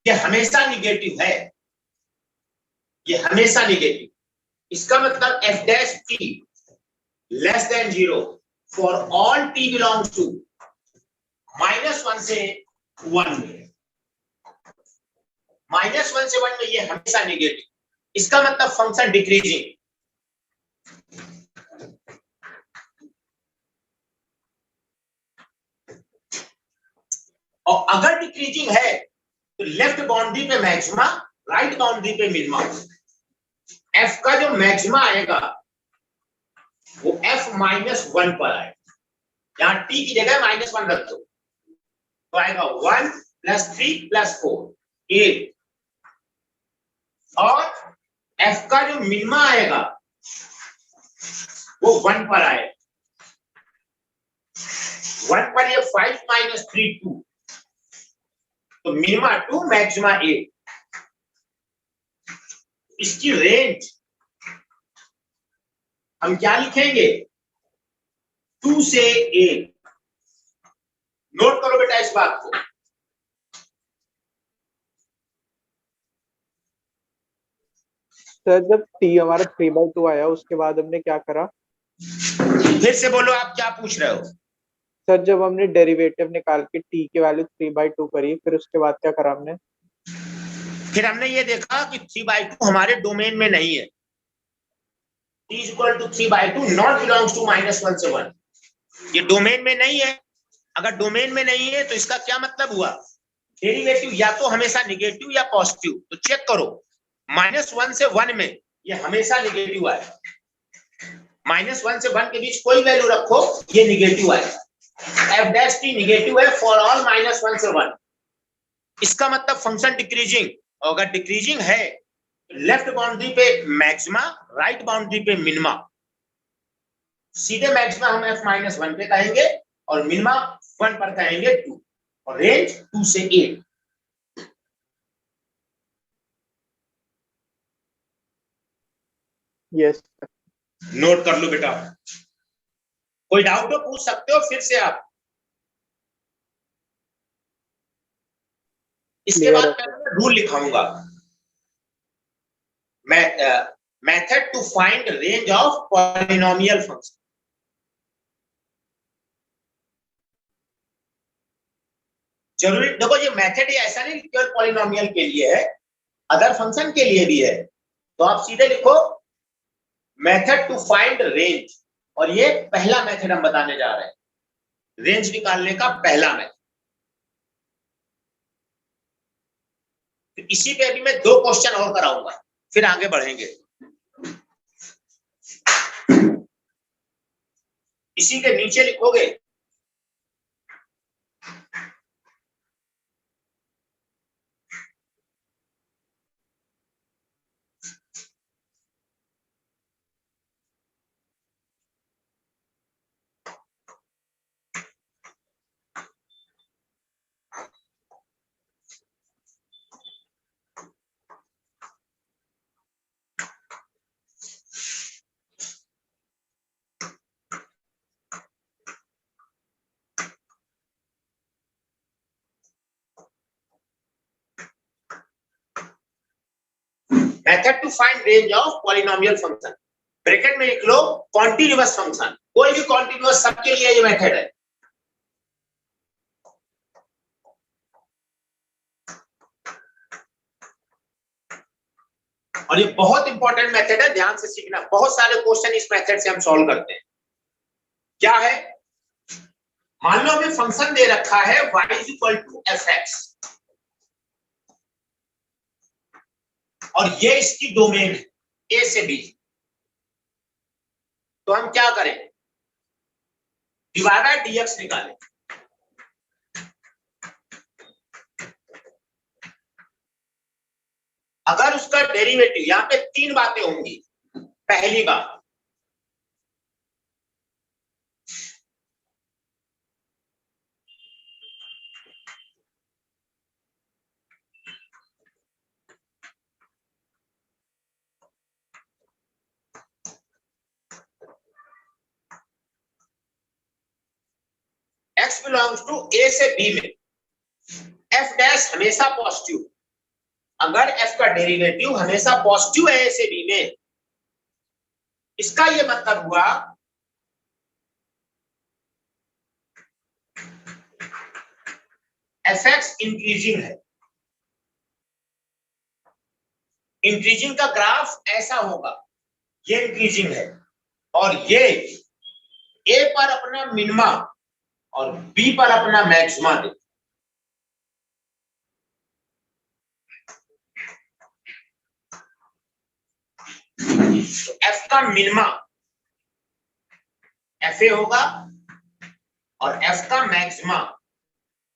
ये हमेशा निगेटिव है, ये हमेशा निगेटिव। इसका मतलब f dash t less than 0 for all t belongs to -1 से 1 में। -1 से 1 में ये हमेशा निगेटिव, इसका मतलब फंक्शन डिक्रीजिंग। और अगर डिक्रीजिंग है तो लेफ्ट बाउंड्री पे मैक्सिमा, राइट बाउंड्री पे मिनिमा। f का जो मैक्सिमा आएगा वो f -1 पर आएगा। यहां t की जगह -1 रख दो, तो आएगा 1 + 3 + 4 8। और f का जो मिनिमा आएगा वो 1 पर आएगा। 1 पर ये 5 - 3 2, तो मिनिमा 2 मैक्सिमा 8। इसकी रेंज हम क्या लिखेंगे, 2 से 8। नोट करो बेटा इस बात को। सर जब t हमारा 3/2 आया उसके बाद हमने क्या करा? फिर से बोलो, आप क्या पूछ रहे हो। सर जब हमने डेरिवेटिव निकाल के t की वैल्यू 3/2 करी, फिर उसके बाद क्या करा हमने? फिर हमने ये देखा कि 3/2 हमारे डोमेन में नहीं है। t = 3/2 नॉट बिलोंग्स टू -1 से 1। ये डोमेन में नहीं है। अगर डोमेन में नहीं है तो इसका क्या मतलब हुआ, डेरिवेटिव या तो हमेशा निगेटिव या पॉजिटिव। तो चेक करो, -1 से 1 में ये हमेशा निगेटिव आएगा। -1 से 1 के बीच कोई वैल्यू रखो, ये निगेटिव आएगा। एफ डैश टी निगेटिव है फॉर ऑल -1 से 1। इसका मतलब फंक्शन डिक्रीजिंग, अगर डिक्रीजिंग है लेफ्ट बाउंड्री पे मैक्सिमा, राइट बाउंड्री पे मिनिमा। सीधे मैक्सिमा हम f-1 पे कहेंगे और मिनिमा 1 पर कहेंगे 2, और रेंज 2 से 8। यस नोट कर लो बेटा, कोई डाउट हो पूछ सकते हो फिर से आप। इसके बाद मैं रूल लिखाऊंगा, method to find range of polynomial function. जरूरी देखो, ये मेथड ही ऐसा नहीं केवल पॉलिनोमियल के लिए है, अदर फंक्शन के लिए भी है। तो आप सीधे लिखो मेथड टू फाइंड रेंज, और ये पहला मेथड हम बताने जा रहे हैं, रेंज निकालने का पहला मेथड। तो इसी पे अभी मैं 2 क्वेश्चन और कराऊंगा, फिर आगे बढ़ेंगे। इसी के नीचे लिखोगे method to find range of polynomial function. Bracket में लिख लो कॉन्टिन्यूअस फंक्शन, कोई भी कॉन्टिन्यूअस सबके लिए ये मेथड है। और ये बहुत इंपॉर्टेंट मेथड है, ध्यान से सीखना। बहुत सारे क्वेश्चन इस मेथड से हम सॉल्व करते हैं। क्या है, मान लो हमें फंक्शन दे रखा है y = fx, और ये इसकी डोमेन है a से b। तो हम क्या करें, dy बाय dx निकालें। अगर उसका डेरिवेटिव, यहां पे 3 बातें होंगी। पहली बात, x बिलोंग्स टू a से b में f डैश हमेशा पॉजिटिव। अगर f का डेरिवेटिव हमेशा पॉजिटिव है a से b में, इसका ये मतलब हुआ fx इंक्रीजिंग है। इंक्रीजिंग का ग्राफ ऐसा होगा, ये इंक्रीजिंग है, और ये a पर अपना मिनिमा और b पर अपना मैक्सिमा दे। तो f का मिनिमा fa होगा, और f का मैक्सिमा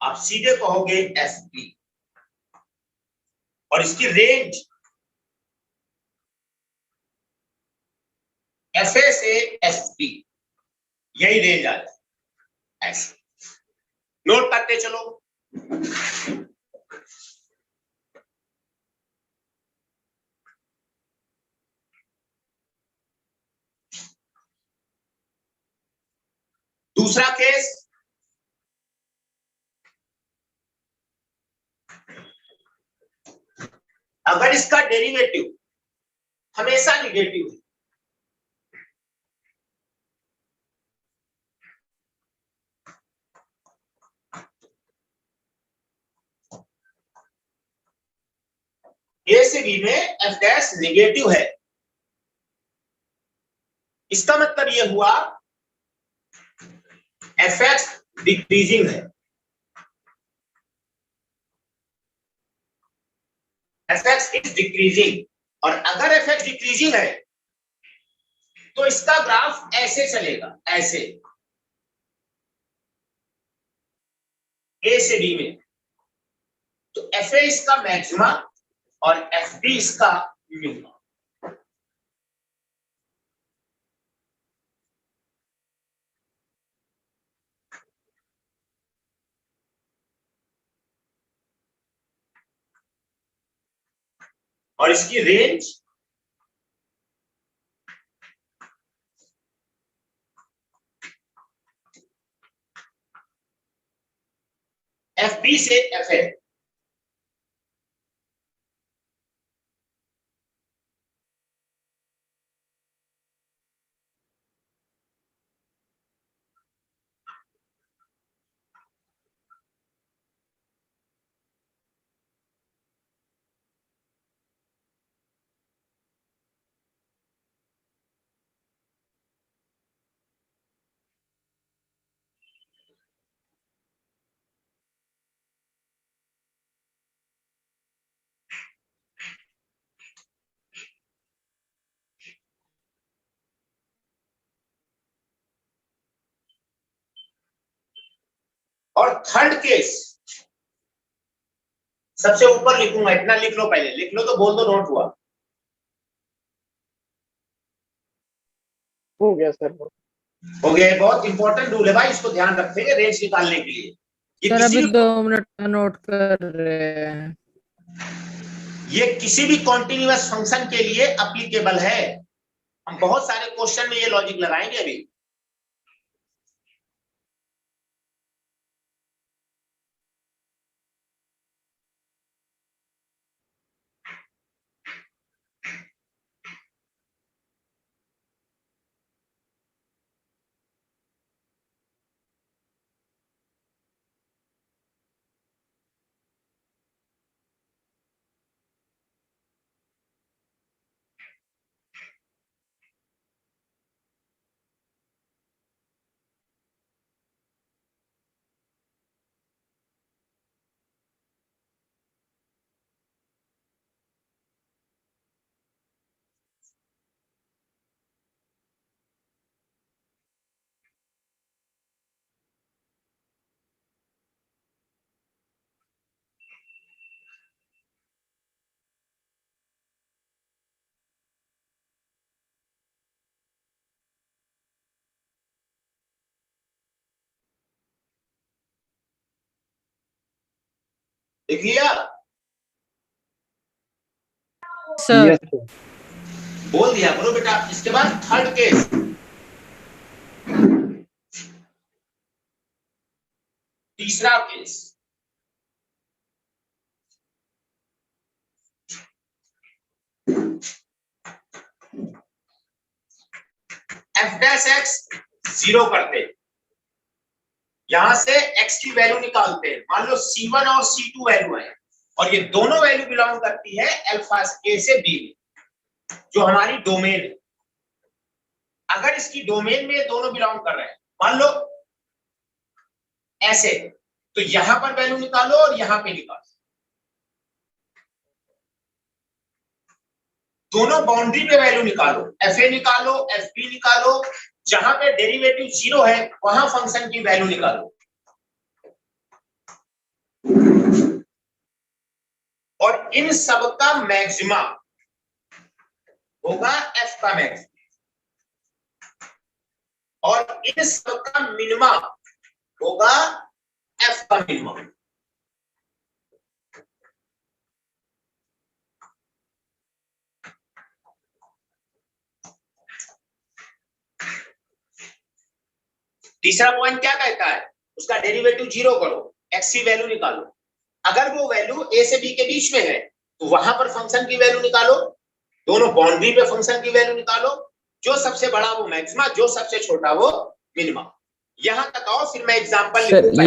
आप सीधे कहोगे fb, और इसकी रेंज fa से fb, यही रेंज आता है। ऐसे नोट करते चलो। दूसरा केस, अगर इसका डेरिवेटिव हमेशा निगेटिव है, a से b में f डैश निगेटिव है, इसका मतलब ये हुआ fx डिक्रीजिंग है। fx इज डिक्रीजिंग, और अगर एफ एक्स डिक्रीजिंग है तो इसका ग्राफ ऐसे चलेगा, ऐसे ए से बी में। तो एफ ए इसका मैक्सिमा और एफ बी इसका मिनिमा। और इसकी रेंज एफ बी से एफ ए। और थर्ड केस सबसे ऊपर लिखूंगा, इतना लिख लो, पहले लिख लो तो बोल दो नोट हुआ। हो गया सर। हो गया। बहुत इंपॉर्टेंट रूल है भाई, इसको ध्यान रखेंगे रेंज निकालने के लिए। ये सर किसी अभी भी 2 मिनट में नोट कर रहे हैं। ये किसी भी कॉन्टिन्यूअस फंक्शन के लिए अप्लीकेबल है। हम बहुत सारे क्वेश्चन में ये लॉजिक लगाएंगे अभी। देख लिया? Sir yes sir. बोल दिया करो बेटा। इसके बाद थर्ड केस, तीसरा केस। एफ डैश एक्स 0 करते, यहां से x की वैल्यू निकालते हैं। मान लो C1 और C2 वैल्यू है और ये दोनों वैल्यू बिलोंग करती है अल्फा ए से बी में, जो हमारी डोमेन है। अगर इसकी डोमेन में दोनों बिलोंग कर रहे हैं, मान लो ऐसे, तो यहां पर वैल्यू निकालो और यहां पे निकालो। दोनों बाउंड्री पे वैल्यू निकालो, एफ ए निकालो, एफ बी निकालो। जहां पे डेरिवेटिव 0 है वहां फंक्शन की वैल्यू निकालो। और इन सब का मैक्सिमा होगा एफ का मैक्सिमा, और इन सब का मिनिमा होगा एफ का मिनिमा। तीसरा पॉइंट क्या कहता है? उसका डेरिवेटिव 0 करो, एक्स की वैल्यू निकालो। अगर वो वैल्यू ए से बी के बीच में है तो वहां पर फंक्शन की वैल्यू निकालो। दोनों बाउंड्री पे फंक्शन की वैल्यू निकालो। जो सबसे बड़ा वो मैक्सिमा, जो सबसे छोटा वो मिनिमा। यहां तक आओ, फिर मैं एग्जांपल सर लिखूंगा।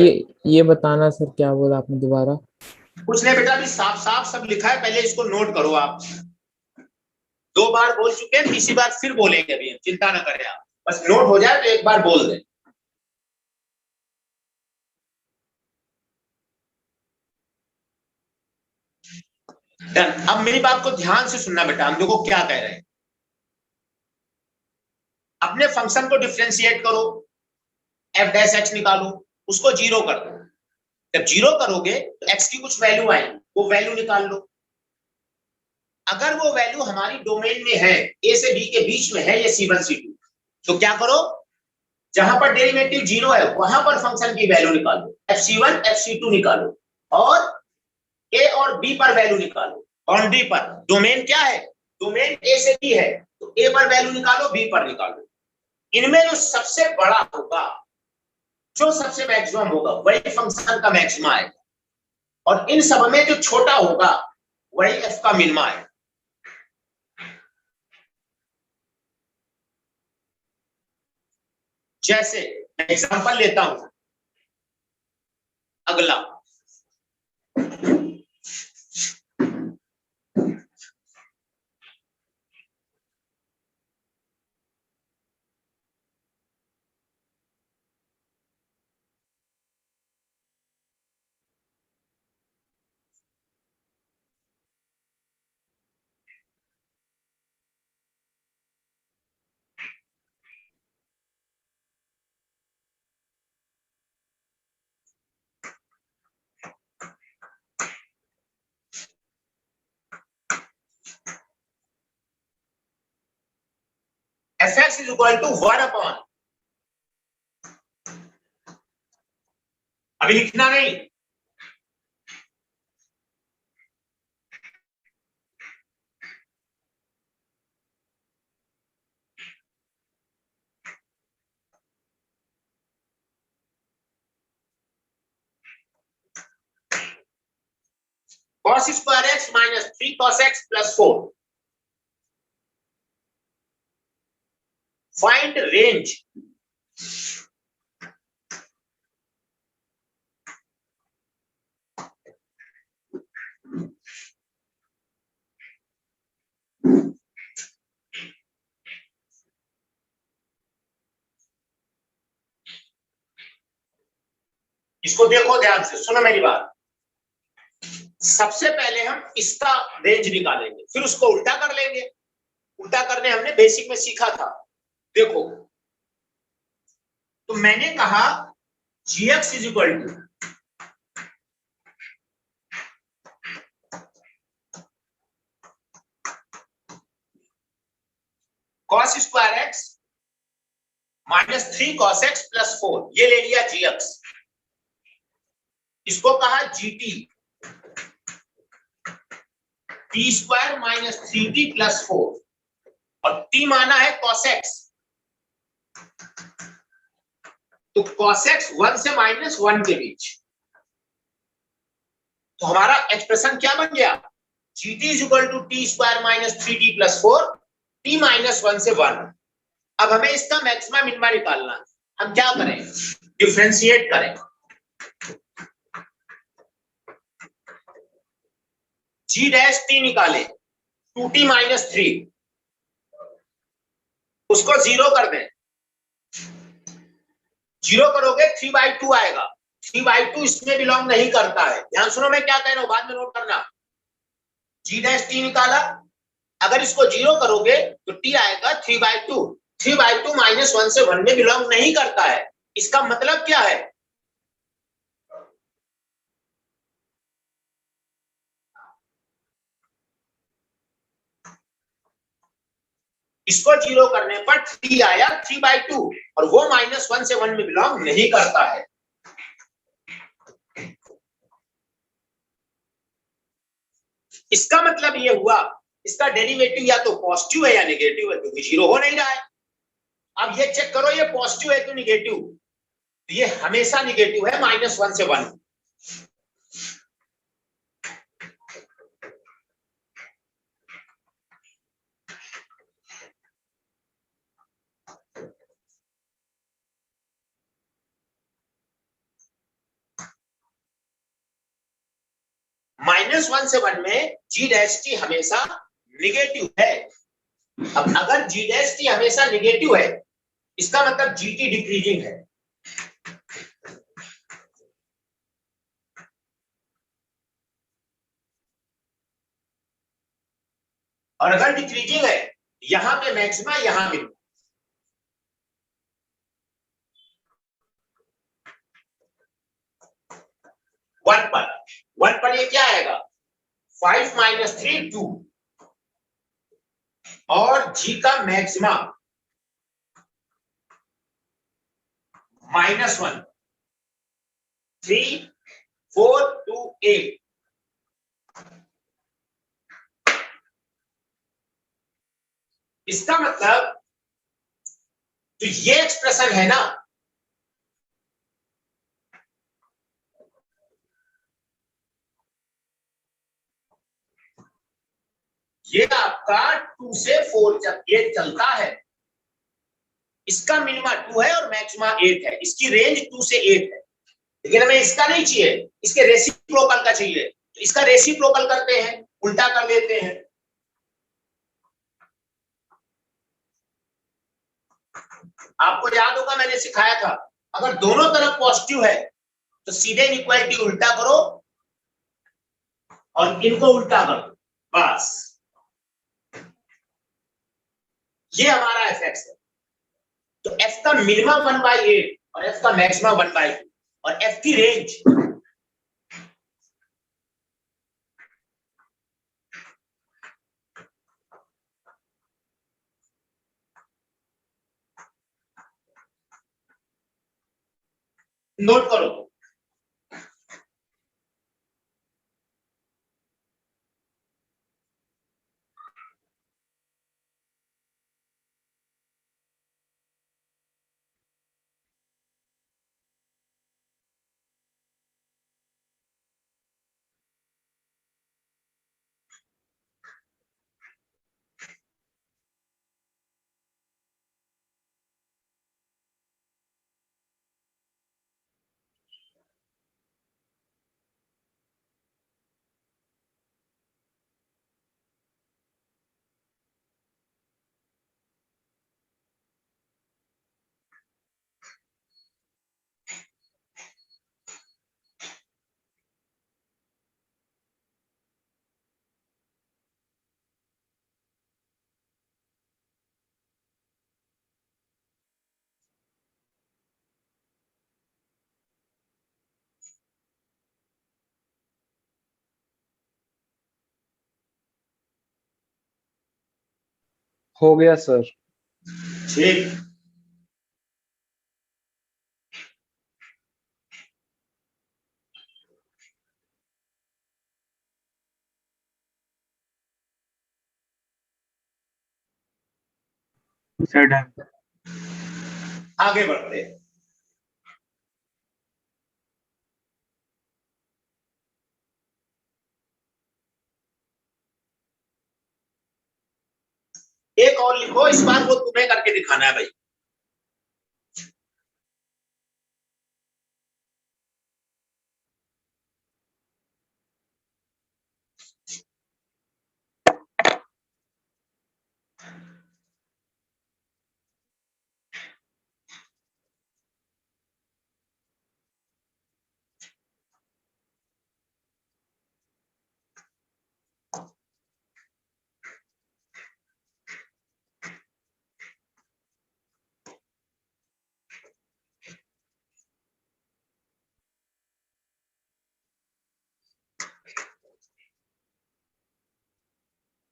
ये बताना सर, क्या बोला आपने दोबारा? कुछ नहीं बेटा, अभी साफ साफ सब लिखा है, पहले इसको नोट करो आप। 2 बार बोल चुके हैं, तीसरी बार फिर बोलेंगे अभी, चिंता ना करें आप, बस नोट हो जाए तो एक बार बोल दें। डन। अब मेरी बात को ध्यान से सुनना बेटा, हम देखो क्या कह रहे हैं। अपने फंक्शन को डिफरेंशिएट करो, एफ डैश एक्स निकालो, उसको जीरो कर दो। जब जीरो करोगे तो एक्स की कुछ वैल्यू आएगी, वो वैल्यू निकाल लो। अगर वो वैल्यू हमारी डोमेन में है, ए से बी के बीच में है, ये C1 C2, तो क्या करो, जहां पर डेरिवेटिव जीरो है वहां पर फंक्शन की वैल्यू निकालो, FC1 FC2 निकालो, और ए और बी पर वैल्यू निकालो। बाउंड्री पर डोमेन क्या है, डोमेन ए से बी है, तो ए पर वैल्यू निकालो, बी पर निकालो। इनमें जो सबसे बड़ा होगा, जो सबसे मैक्सिमम होगा, वही फंक्शन का मैक्सिमा है, और इन सब में जो छोटा होगा वही एफ का मिनिमा है। जैसे एग्जांपल लेता हूं, अगला F X is equal to 1 upon, अभी लिखना नहीं, cos square X minus 3 cos x plus 4। Find range इसको देखो ध्यान से, सुनो मेरी बात। सबसे पहले हम इसका रेंज निकालेंगे, फिर उसको उल्टा कर लेंगे। उल्टा करने हमने बेसिक में सीखा था। देखो, तो मैंने कहा gx is equal to cos square X minus 3 cos x plus 4, ये ले लिया gx। इसको कहा gt t square minus 3t plus 4, और t माना है cos x, तो cos x 1 से माइनस 1 के बीच। तो हमारा एक्सप्रेशन क्या बन गया, gt is equal to T square minus 3t plus 4, t minus 1 से 1। अब हमें इसका मैक्सिमा मिनिमा निकालना है। हम क्या करें, डिफरेंशिएट करें। g डैश t निकाले, 2t माइनस 3, उसको जीरो कर दें। जीरो करोगे 3/2 आएगा। 3/2 इसमें बिलोंग नहीं करता है। ध्यान सुनो, मैं क्या कह रहा हूं, बाद में नोट करना। g डैश t निकाला, अगर इसको जीरो करोगे तो t आएगा 3/2। 3/2 माइनस 1 से 1 में बिलोंग नहीं करता है। इसका मतलब क्या है, इसको जीरो करने पर 3 आया 3/2, और वो माइनस 1 से 1 में बिलोंग नहीं करता है। इसका मतलब ये हुआ, इसका डेरिवेटिव या तो पॉजिटिव है या नेगेटिव है, क्योंकि जीरो हो नहीं रहा है। अब ये चेक करो, ये पॉजिटिव है कि नेगेटिव, तो ये हमेशा नेगेटिव है, माइनस 1 से 1। माइनस 1 से 1 में g डैश टी हमेशा निगेटिव है। अब अगर g डैश टी हमेशा निगेटिव है, इसका मतलब gt डिक्रीजिंग है। और अगर डिक्रीजिंग है, यहां पे मैक्सिमा, यहां मिनिमम। वन पर ये क्या आएगा? 5 माइनस 3 2, और जी का मैक्सिमा -1 3 4 2 8। इसका मतलब तो ये एक्सप्रेशन है ना, ये आपका 2 से 4 जब ये चलता है, इसका मिनिमा 2 है और मैक्सिमा 8 है, इसकी रेंज 2 से 8 है। लेकिन हमें इसका नहीं चाहिए, इसके रेसिप्रोकल का चाहिए, तो इसका रेसिप्रोकल करते हैं, उल्टा कर लेते हैं। आपको याद होगा मैंने सिखाया था, अगर दोनों तरफ पॉजिटिव है तो सीधे इनइक्वालिटी उल्टा करो और इनको उल्टा करो, बस। ये हमारा एफ एक्स है। तो एफ का मिनिमम 1/8 और एफ का मैक्सिमम 1/2, और एफ की रेंज नोट करो। हो गया सर। ठीक, सर डन। आगे बढ़ते हैं। एक और लिखो, इस बार वो तुम्हें करके दिखाना है भाई।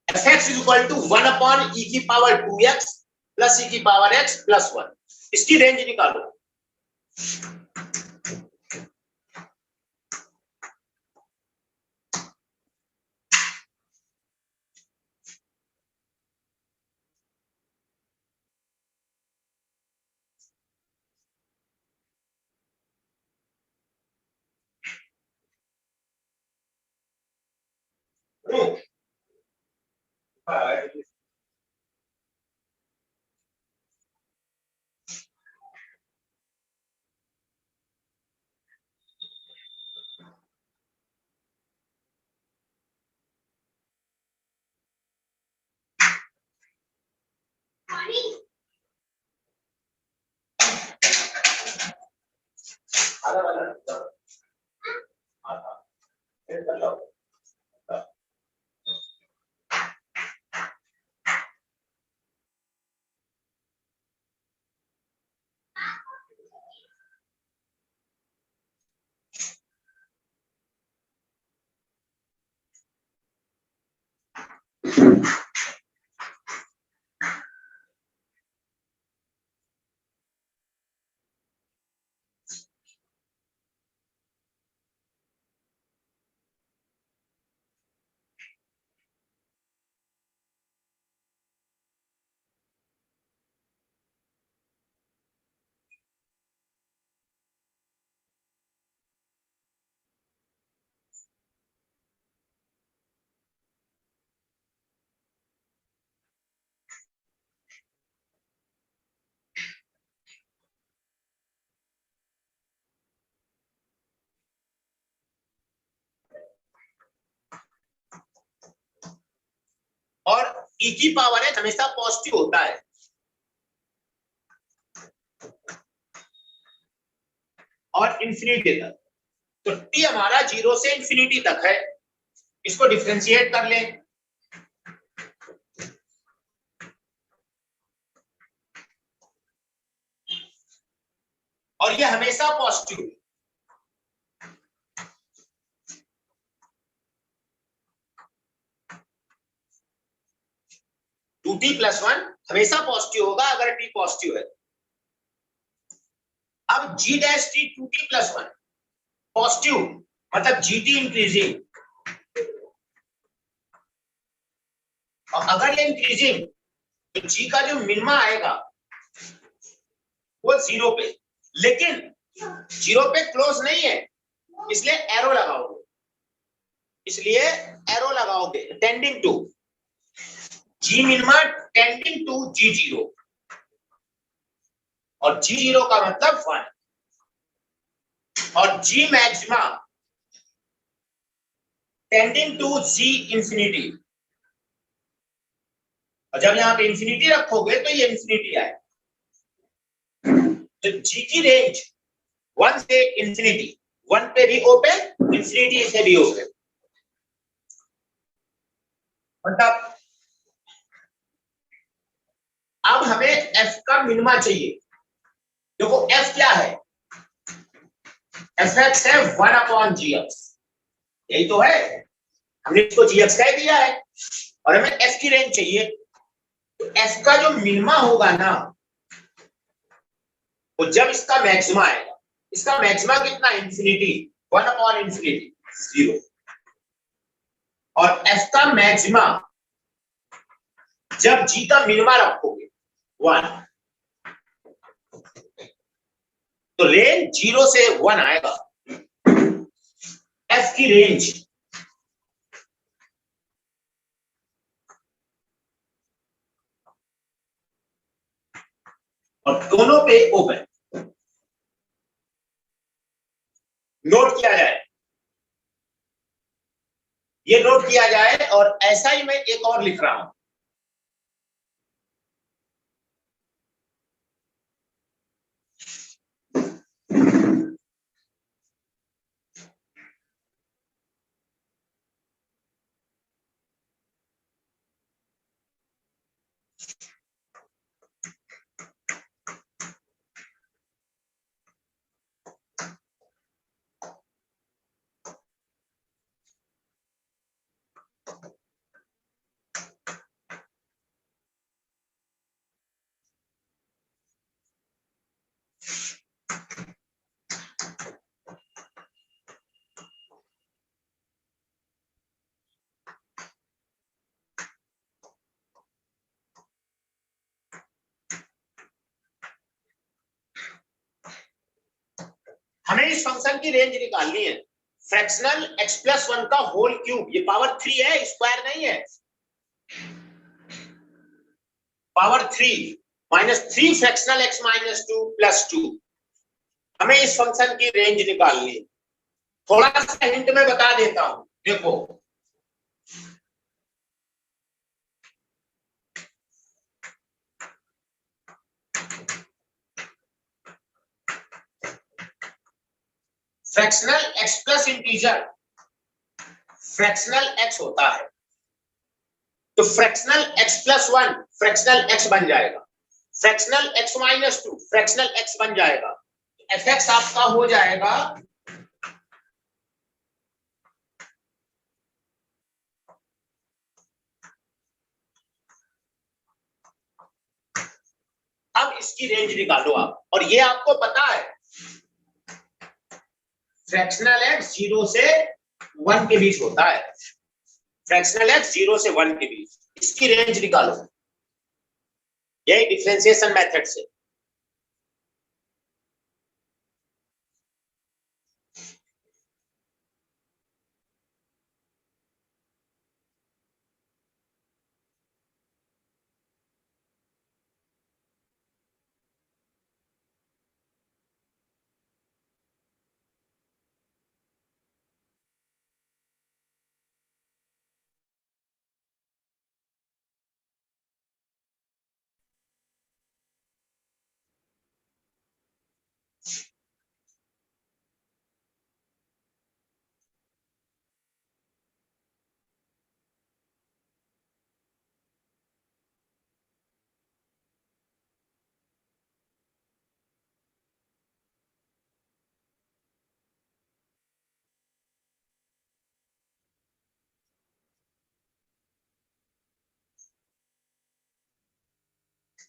F X is equal to 1/e⁻²x plus e⁻x plus 1। इसकी रेंज निकालो। और e की पावर है हमेशा पॉजिटिव होता है, और इंफिनिटी तक। तो t हमारा 0 से इंफिनिटी तक है, इसको डिफरेंशिएट कर लें। और ये हमेशा पॉजिटिव है। टू टी प्लस वन हमेशा पॉजिटिव होगा अगर टी पॉजिटिव है। अब G dash T two T plus one positive, मतलब जी टी इंक्रीजिंग, और अगर ये इंक्रीजिंग तो जी का जो मिनिमा आएगा वो 0 पे, लेकिन 0 पे क्लोज नहीं है, इसलिए एरो लगाओगे, इसलिए एरो लगाओगे tending to G minima, tending to G zero, और जी जीरो का मतलब 1, और G maxima tending to G infinity. और जब यहां पे इंफिनिटी रखोगे तो ये इंफिनिटी आए, तो जी की रेंज 1 से इंफिनिटी, 1 पे भी ओपन, इंफिनिटी से भी ओपन। मतलब अब हमें एफ का मिनिमा चाहिए। देखो एफ क्या है, एफ एक्स है 1/gx, यही तो है, हमने इसको gx कह दिया है, और हमें एफ की रेंज चाहिए। तो एफ का जो मिनिमा होगा ना, वो जब इसका मैक्सिमा आएगा, इसका मैक्सिमा कितना, इंफिनिटी, 1/infinity 0, और एफ का मैक्सिमा जब जी का मिनिमा रखोगे 1, तो रेंज 0 से 1 आएगा। एफ की रेंज और दोनों पे ओपन। नोट किया जाए, ये नोट किया जाए, और ऐसा ही मैं एक और लिख रहा हूं। हमें इस फंक्शन की रेंज निकालनी है। फ्रैक्शनल x प्लस 1 का होल क्यूब, ये पावर 3 है, स्क्वायर नहीं है, power 3 minus 3 fractional x minus 2 plus 2। हमें इस फंक्शन की रेंज निकालनी है। थोड़ा सा हिंट में बता देता हूं, देखो fractional x plus integer fractional x होता है, तो fractional x plus 1 fractional x बन जाएगा, fractional x minus 2 fractional x बन जाएगा, एफ एक्स आपका हो जाएगा इसकी रेंज निकालो आप, और ये आपको पता है फ्रैक्शनल एक्स 0 से 1 के बीच होता है, फ्रैक्शनल एक्स 0 से 1 के बीच, इसकी रेंज निकालो, यही डिफरेंशिएशन मेथड से।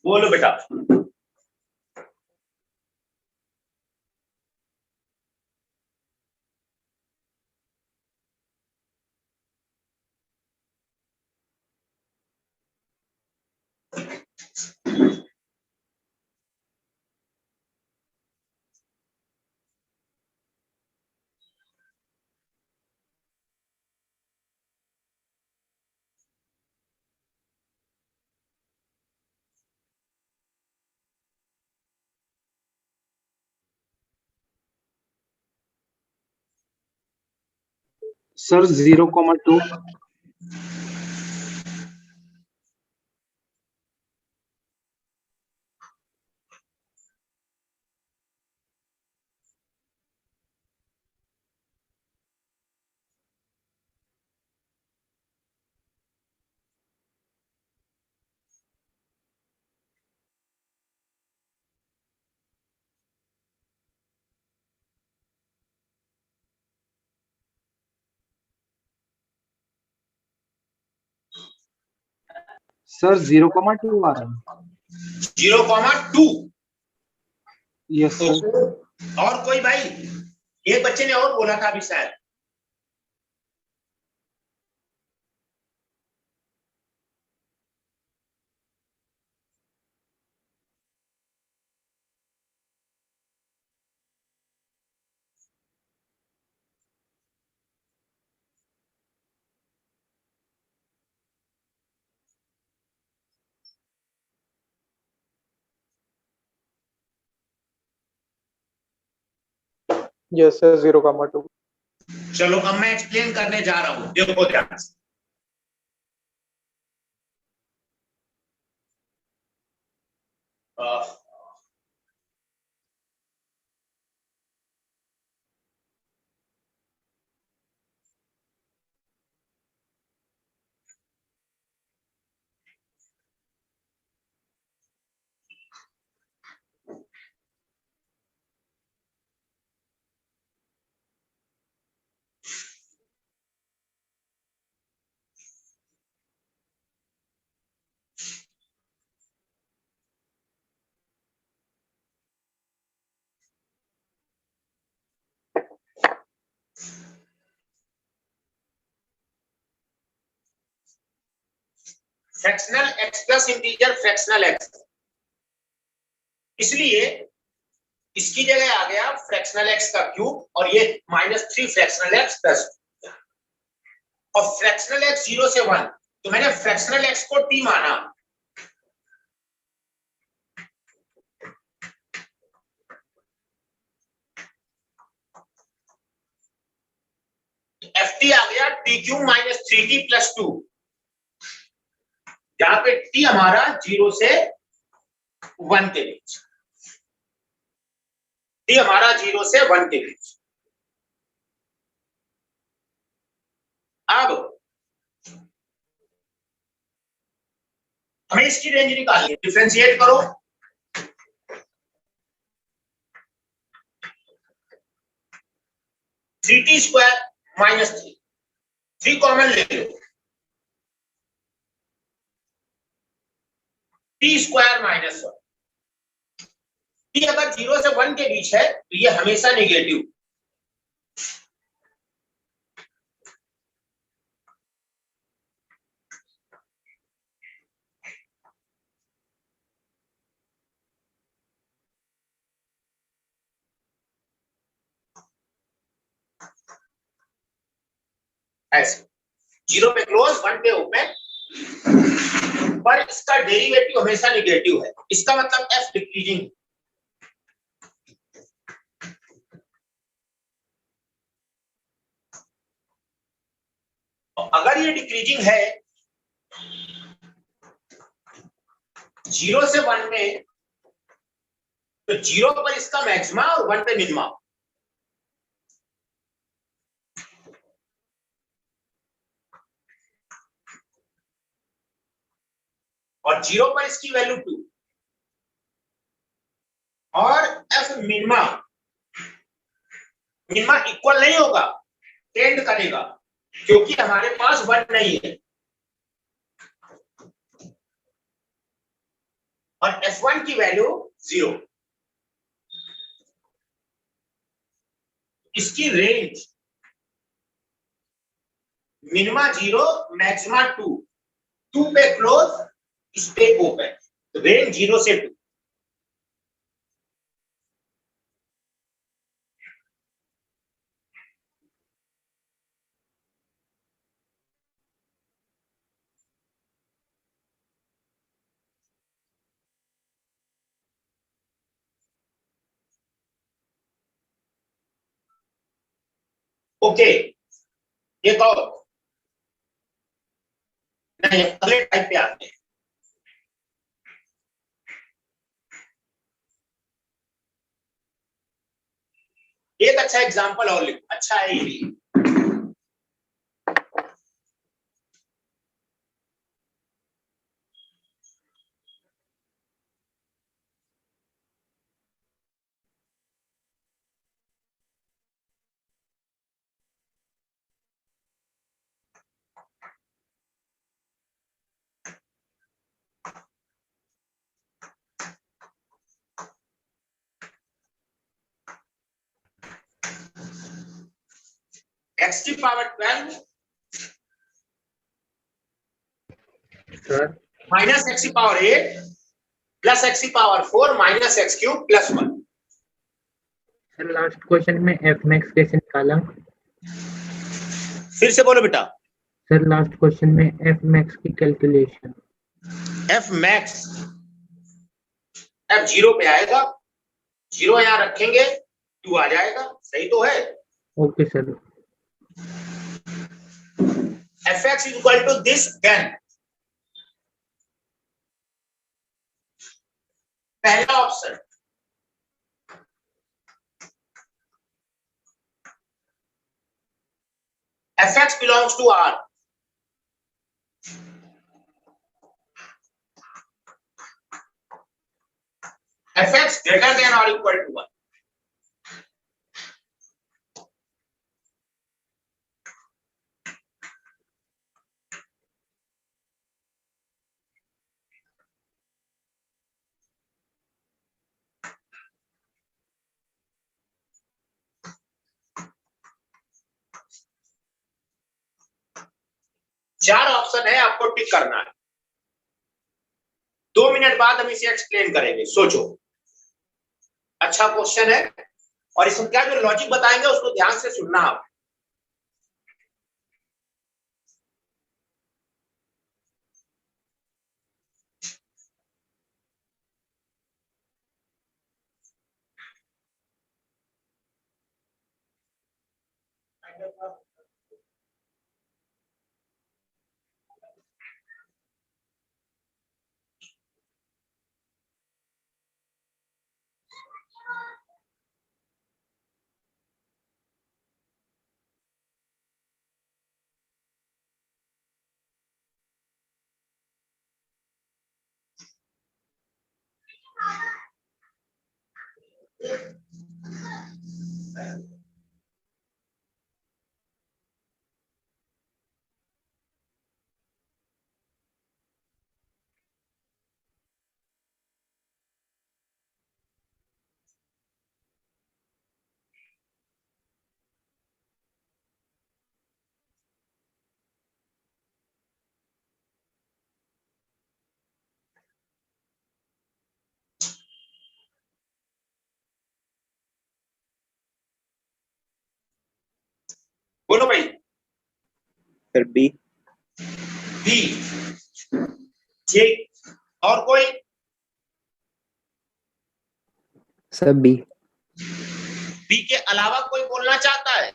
बोलो बेटा। सर 0,2. सर 0,2 आ रहा है. 0,2। Yes sir. और कोई भाई, एक बच्चे ने और बोला था अभी शायद। Yes sir 0,2. चलो अब मैं एक्सप्लेन करने जा रहा हूं, देखो ध्यान से। Fractional x plus integer fractional x, इसलिए इसकी जगह आ गया फ्रैक्शनल एक्स का क्यूब और ये -3 फ्रैक्शनल एक्स प्लस, और फ्रैक्शनल एक्स 0 से 1, तो मैंने फ्रैक्शनल एक्स को टी माना, एफ टी आ गया टी क्यूब -3t + 2, जहां पे टी हमारा 0 से 1 के बीच, टी हमारा 0 से 1 के बीच। अब हमें इसकी रेंज निकालनी है, डिफरेंशिएट करो, (3t² - 3), 3 कॉमन ले लो, t² - 1, t अगर 0 से 1 के बीच है तो ये हमेशा नेगेटिव। ऐसे 0 पे क्लोज 1 पे ओपन, पर इसका डेरिवेटिव हमेशा नेगेटिव है, इसका मतलब f डिक्रीजिंग। अगर ये डिक्रीजिंग है 0 से 1 में, तो 0 पर इसका मैक्सिमा और 1 पे मिनिमा। और 0 पर इसकी वैल्यू 2 और एफ मिनिमा, मिनिमा इक्वल नहीं होगा, टेंड करेगा, क्योंकि हमारे पास 1 नहीं है। और F1 की वैल्यू 0। इसकी रेंज मिनिमा 0, मैक्सिमा 2, 2 पे क्लोज, इस पे ओपन, तो रेंज 0 से 2। ओके, एक और, नहीं अगले टाइप पे आते हैं। एक अच्छा एग्जांपल और लिखो, अच्छा है ये भी। x की पावर 12 सर माइनस x की पावर 8 प्लस x की power 4 minus x cube plus 1। Sir last question में एफ मैक्स कैसे निकाला? फिर से बोलो बेटा। सर लास्ट क्वेश्चन में एफ मैक्स की कैलकुलेशन। f मैक्स, f 0 पे आएगा, 0 यहां रखेंगे, 2 आ जाएगा, सही तो है। Okay sir. fx is equal to this, then पहला option fx belongs to R, fx greater than or equal to 1। चार ऑप्शन है, आपको टिक करना है। 2 मिनट बाद हम इसे एक्सप्लेन करेंगे, सोचो। अच्छा क्वेश्चन है, और इसमें क्या जो लॉजिक बताएंगे उसको ध्यान से सुनना आप। बोलो भाई। Sir B. बी, ठीक। और कोई? Sir B. बी के अलावा कोई बोलना चाहता है?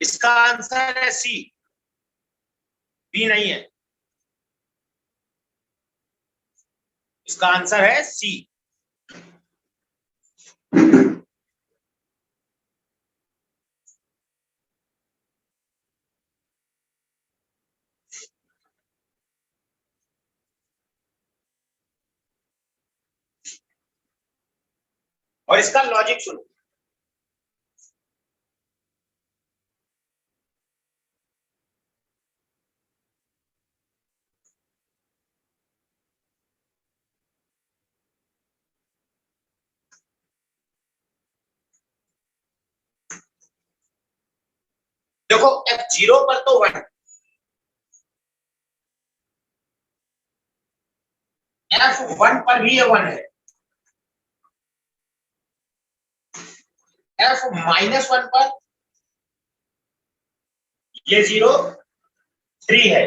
इसका आंसर है सी, बी नहीं है। इसका आंसर है सी। और इसका लॉजिक सुनो। देखो F0 पर तो 1, F1 पर भी ये 1 है, F-1 पर ये 0, 3 है।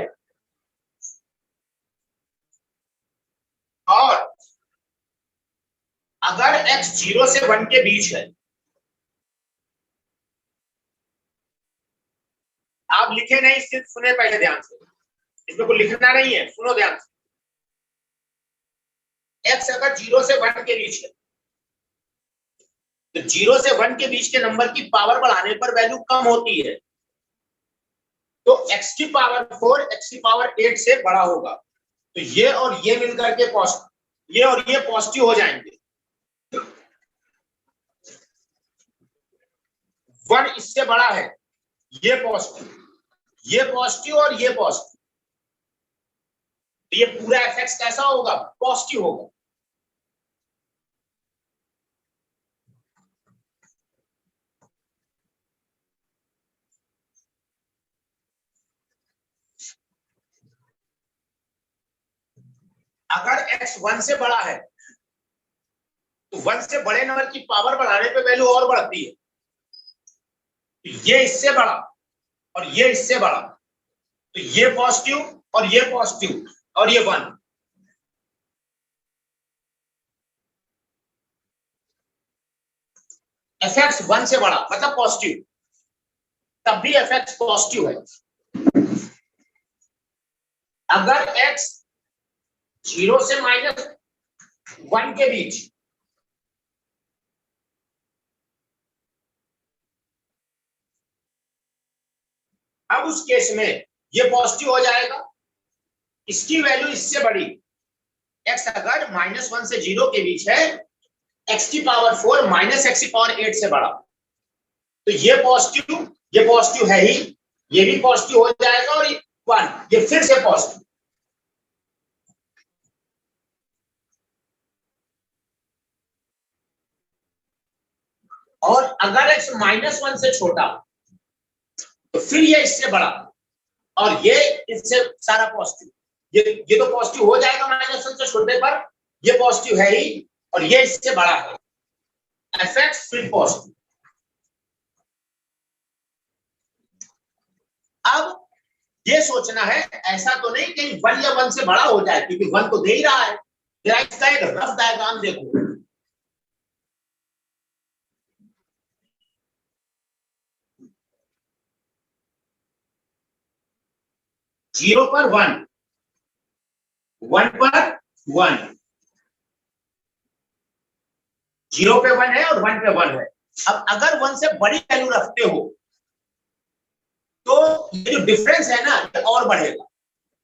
और अगर X 0 से 1 के बीच है, आप लिखे नहीं, सिर्फ सुने पहले ध्यान से, इसमें कुछ लिखना नहीं है, सुनो ध्यान से। X अगर 0 से 1 के बीच है, तो 0 से 1 के बीच के नंबर की पावर बढ़ाने पर वैल्यू कम होती है, तो x की पावर 4 x की पावर 8 से बड़ा होगा। तो ये और ये मिलकर के पॉजिटिव, ये और ये पॉजिटिव हो जाएंगे। 1 इससे बड़ा है, ये पॉजिटिव, ये पॉजिटिव और ये पॉजिटिव, तो ये पूरा एफएक्स कैसा होगा? पॉजिटिव होगा। अगर x 1 से बड़ा है, तो 1 से बड़े नंबर की पावर बढ़ाने पे वैल्यू और बढ़ती है। तो ये इससे बड़ा और ये इससे बड़ा, तो ये पॉजिटिव और ये पॉजिटिव और ये 1। एफएक्स 1 से बड़ा मतलब पॉजिटिव, तब भी एफएक्स पॉजिटिव है। अगर x 0 से -1 के बीच, अब उस केस में ये पॉजिटिव हो जाएगा, इसकी वैल्यू इससे बड़ी। x अगर -1 से 0 के बीच है, x की पावर 4 x की पावर 8 से बड़ा, तो ये पॉजिटिव है ही, ये भी पॉजिटिव हो जाएगा, और 1 ये फिर से पॉजिटिव। और अगर x -1 से छोटा, तो फिर ये इससे बड़ा, और ये इससे सारा पॉजिटिव। ये तो पॉजिटिव हो जाएगा -1 से छोटे पर, ये पॉजिटिव है ही, और ये इससे बड़ा है, एफएक्स फिर पॉजिटिव। अब ये सोचना है, ऐसा तो नहीं कि 1 या 1 से बड़ा हो जाए, क्योंकि 1 तो दे ही रहा है। जरा इसका एक रफ डायग्राम देखो। जीरो पर 1, 1 पर 1, 0 पे 1 है और 1 पे 1 है। अब अगर 1 से बड़ी वैल्यू रखते हो, तो ये जो डिफरेंस है ना, ये और बढ़ेगा,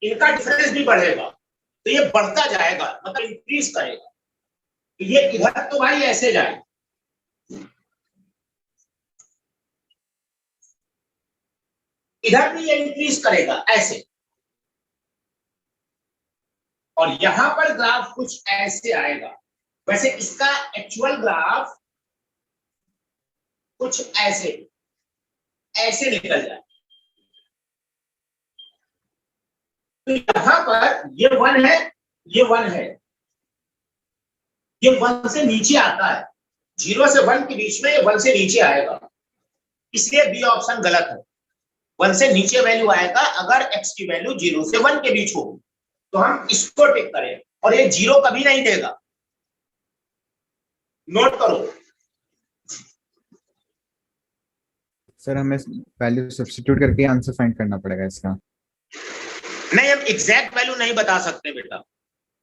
इनका डिफरेंस भी बढ़ेगा, तो ये बढ़ता जाएगा, मतलब इंक्रीज करेगा। तो ये इधर तो भाई ऐसे जाए, इधर भी ये इंक्रीज करेगा ऐसे, और यहां पर ग्राफ कुछ ऐसे आएगा। वैसे इसका एक्चुअल ग्राफ कुछ ऐसे, ऐसे निकल जाए। तो यहां पर ये 1 है, ये 1 है, ये 1 से नीचे आता है, 0 से 1 के बीच में ये 1 से नीचे आएगा, इसलिए बी ऑप्शन गलत है। 1 से नीचे वैल्यू आएगा अगर x की वैल्यू 0 से 1 के बीच होगी, तो हम इसको टिक करें, और ये 0 कभी नहीं देगा, नोट करो। सर हमें वैल्यू सब्स्टिट्यूट करके आंसर फाइंड करना पड़ेगा इसका। नहीं, हम एग्जैक्ट वैल्यू नहीं बता सकते बेटा,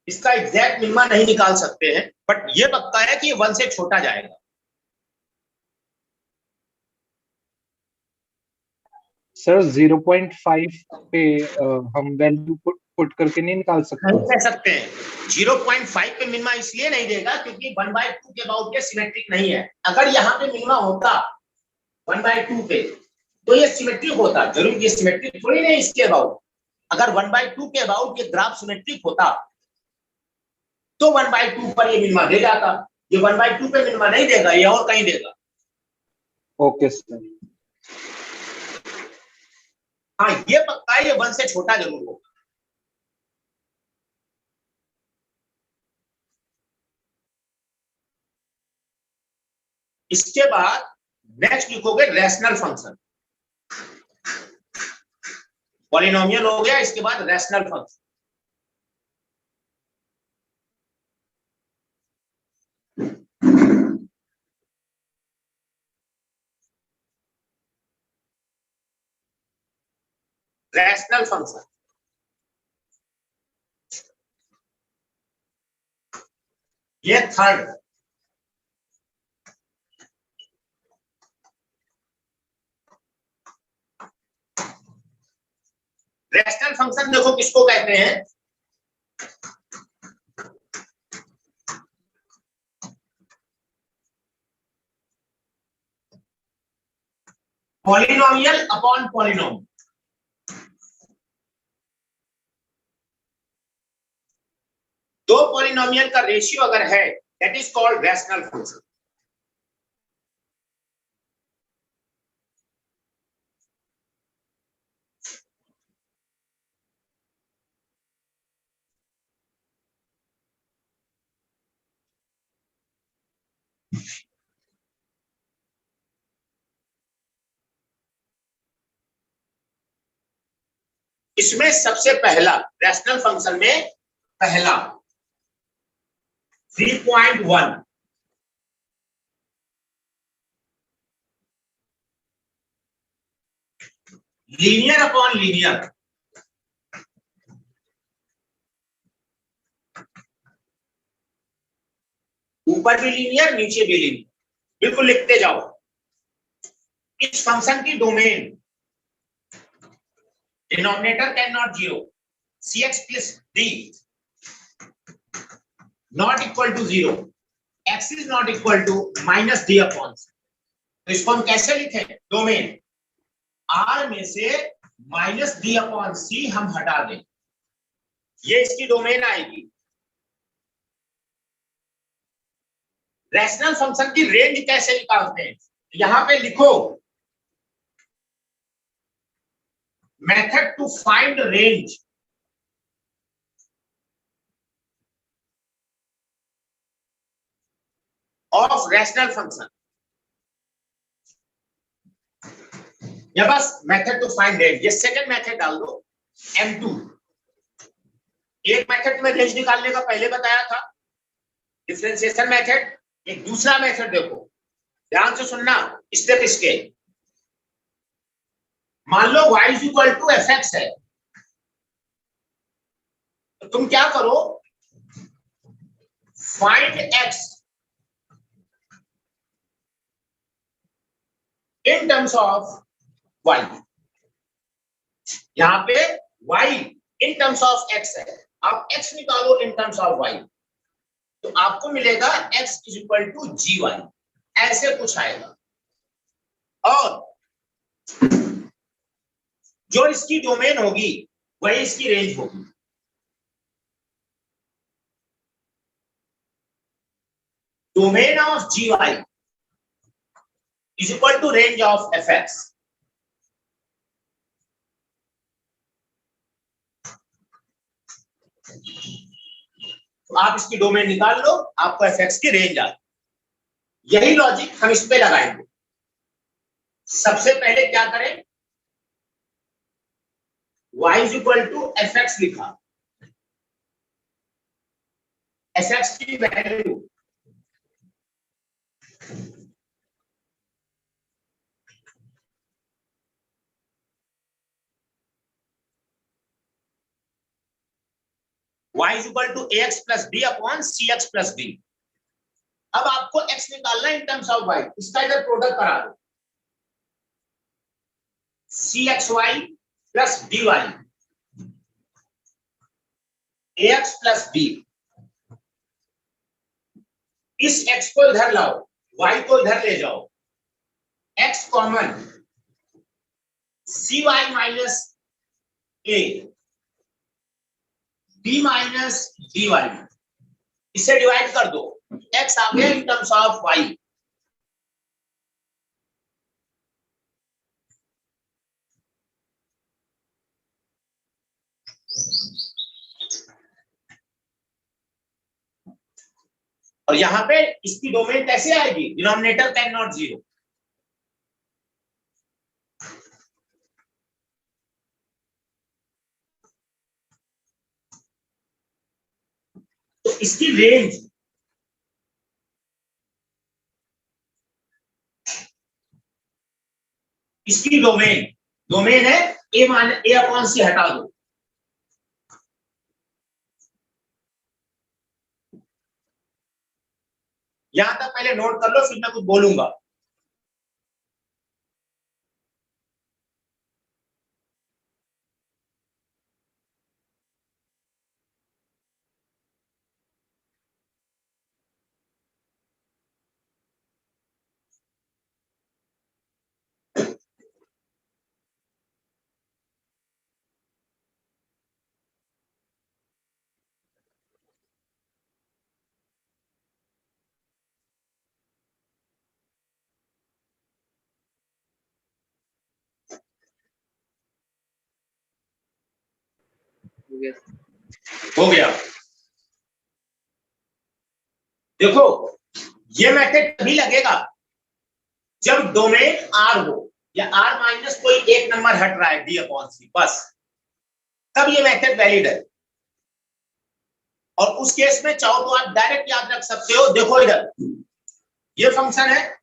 इसका एग्जैक्ट मिनिमा नहीं निकाल सकते हैं, बट ये पक्का है कि 1 से छोटा जाएगा। सर 0.5 पे हम वैल्यू पुट करके नहीं निकाल सकते? नहीं कह सकते हैं। 0.5 पे मिनिमा इसलिए नहीं देगा क्योंकि 1/2 के अबाउट के सिमेट्रिक नहीं है। अगर यहाँ पे मिनिमा होता 1/2 पे तो ये सिमेट्रिक होता, जरूर ये सिमेट्रिक थोड़ी नहीं इसके अबाउट। अगर 1/2 के अबाउट ये ग्राफ सिमेट्रिक होता तो 1/2 पर ये मिनिमा दे जाता, ये 1/2 पे मिनिमा नहीं देगा, ये और कहीं देगा। Okay sir. हाँ ये पक्का है, ये 1 से छोटा जरूर होगा। इसके बाद नेक्स्ट लिखोगे रैशनल फंक्शन। पॉलिनोमियल हो गया, इसके बाद रैशनल फंक्शन। रैशनल फंक्शन ये थर्ड। रैशनल फंक्शन देखो किसको कहते हैं, पॉलिनोमियल अपॉन पॉलिनोमियल। दो पॉलिनोमियल का रेशियो अगर है that is called rational function. इसमें सबसे पहला रैशनल फंक्शन में पहला 3.1 लीनियर अपॉन लीनियर। ऊपर भी लीनियर, नीचे भी लीनियर, बिल्कुल लिखते जाओ। इस फंक्शन की domain denominator can not 0, cx plus d not equal to 0, x is not equal to minus d upon c। तो इसको हम कैसे लिखें, डोमेन R में से माइनस डी अपॉन सी हम हटा दें, ये इसकी डोमेन आएगी। रैशनल फंक्शन की रेंज कैसे निकालते हैं, यहां पे लिखो method to find range. Of rational function, या बस मेथड टू फाइंड रेंज, ये सेकंड मेथड डाल दो M2। एक मेथड में रेंज निकालने का पहले बताया था डिफरेंशिएशन मेथड, एक दूसरा मेथड देखो, ध्यान से सुनना स्टेप इसके। मान लो y is equal to fx है, तो तुम क्या करो, find x in terms of y। यहां पे y in terms of x है, आप x निकालो इन टर्म्स ऑफ y, तो आपको मिलेगा x is equal to gy, ऐसे कुछ आएगा। और जो इसकी डोमेन होगी वही इसकी रेंज होगी। Domain of gy is equal to range of fx। आप इसकी डोमेन निकाल लो, आपको एफ एक्स की रेंज आ। यही लॉजिक हम इस पे लगाएंगे। सबसे पहले क्या करें, y is equal to F X लिखा, एफ एक्स की value y is equal to ax plus b upon cx plus d। अब आपको x निकालना है इन टर्म्स ऑफ y, इसका इधर प्रोडक्ट करा दो, cxy plus dy ax plus b। इस x को इधर लाओ, y को इधर ले जाओ, x common, cy minus a b minus dy, इसे डिवाइड कर दो, x आ गया इन टर्म्स ऑफ y। और यहां पे इसकी डोमेन कैसे आएगी, डिनोमिनेटर कैन नॉट जीरो। तो इसकी रेंज इसकी डोमेन है ए मान ए अपॉन सी, हटा दो, यहां तक पहले नोट कर लो, फिर मैं कुछ बोलूंगा। हो गया। देखो ये मेथड तभी लगेगा जब डोमेन आर हो, या आर माइनस कोई एक नंबर हट रहा है डी अपॉन सी, बस तब ये मेथड वैलिड है। और उस केस में चाहो तो आप डायरेक्ट याद रख सकते हो। देखो इधर ये फंक्शन है,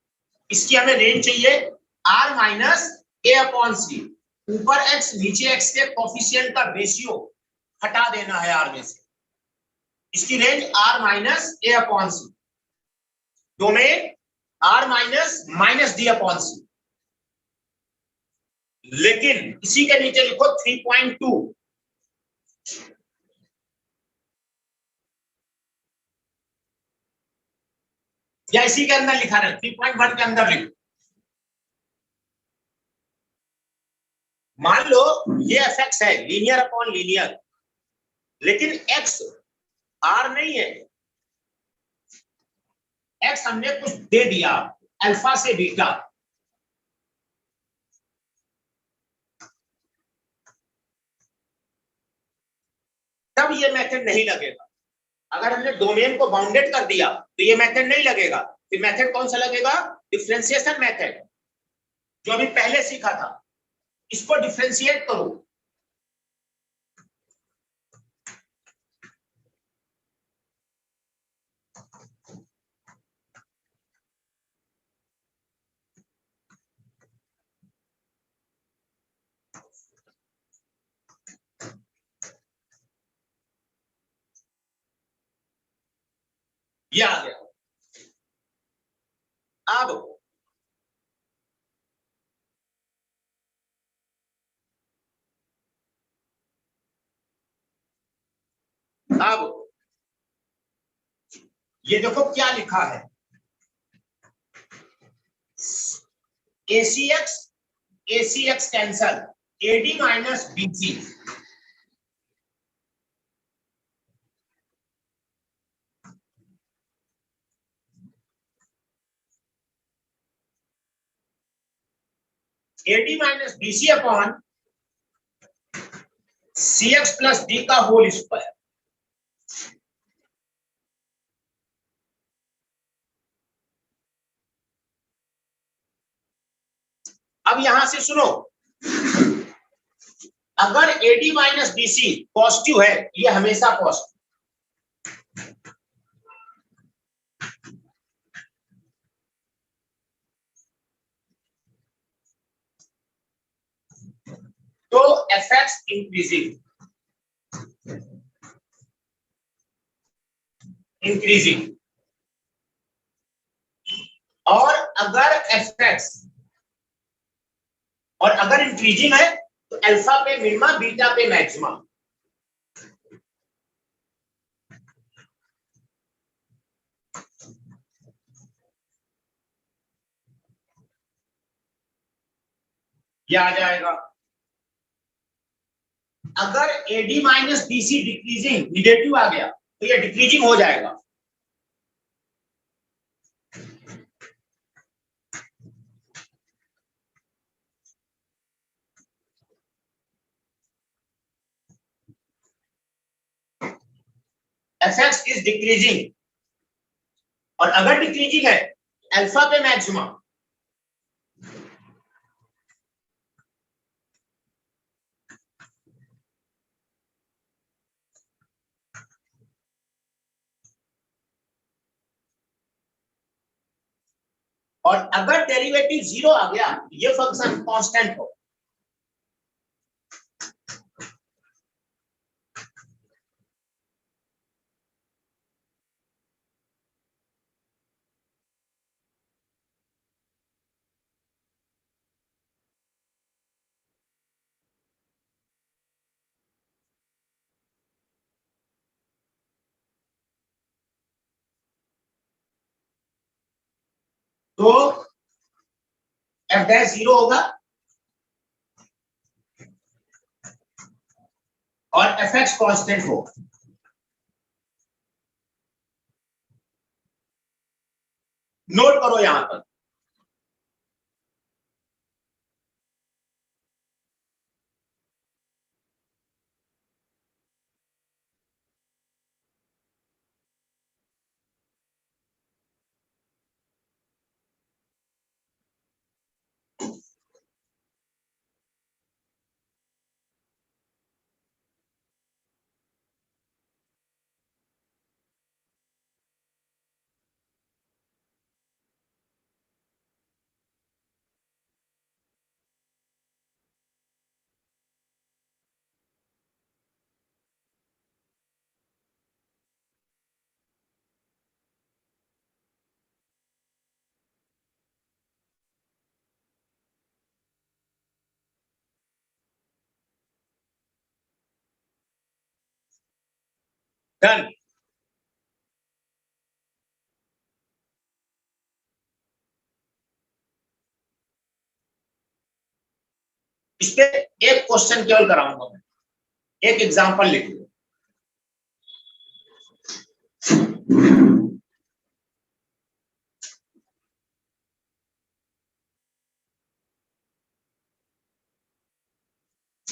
इसकी हमें रेंज चाहिए आर माइनस ए अपॉन सी, ऊपर एक्स नीचे एक्स के कोफिशिएंट का रेशियो हटा देना है आर में से, इसकी range R minus A upon C, domain R minus minus D upon C. लेकिन इसी के नीचे लिखो 3.2, या इसी के अंदर लिखा रहे 3.1 के अंदर लिखो। मान लो ये एफ एक्स है, लीनियर अपॉन लीनियर, लेकिन एक्स आर नहीं है, एक्स हमने कुछ दे दिया अल्फा से बीटा, तब ये मेथड नहीं लगेगा। अगर हमने डोमेन को बाउंडेड कर दिया तो ये मेथड नहीं लगेगा। फिर मेथड कौन सा लगेगा, डिफरेंशिएशन मेथड, जो अभी पहले सीखा था, इसको डिफरेंशिएट करो। ये आ गया। अब ये देखो क्या लिखा है, ACX cancel, AD minus BC, AD minus BC upon CX plus D का होल स्क्वायर। अब यहां से सुनो, अगर एडी माइनस बीसी पॉजिटिव है, ये हमेशा पॉजिटिव, तो एफएक्स इंक्रीजिंग, और अगर एफएक्स और अगर इंक्रीजिंग है तो अल्फा पे मिनिमा, बीटा पे मैक्सिमा। ये आ जाएगा। अगर AD minus BC decreasing negative आ गया तो ये डिक्रीजिंग हो जाएगा। एफएक्स इज डिक्रीजिंग, और अगर डिक्रीजिंग है अल्फा पे मैक्सिमा। और अगर डेरिवेटिव जीरो आ गया, ये फंक्शन कांस्टेंट हो। तो एफ डैश जीरो होगा और एफ एक्स कॉन्स्टेंट होगा। नोट करो यहां पर, डन। इस पे एक क्वेश्चन केवल कराऊंगा मैं, एक एग्जांपल लिख लो।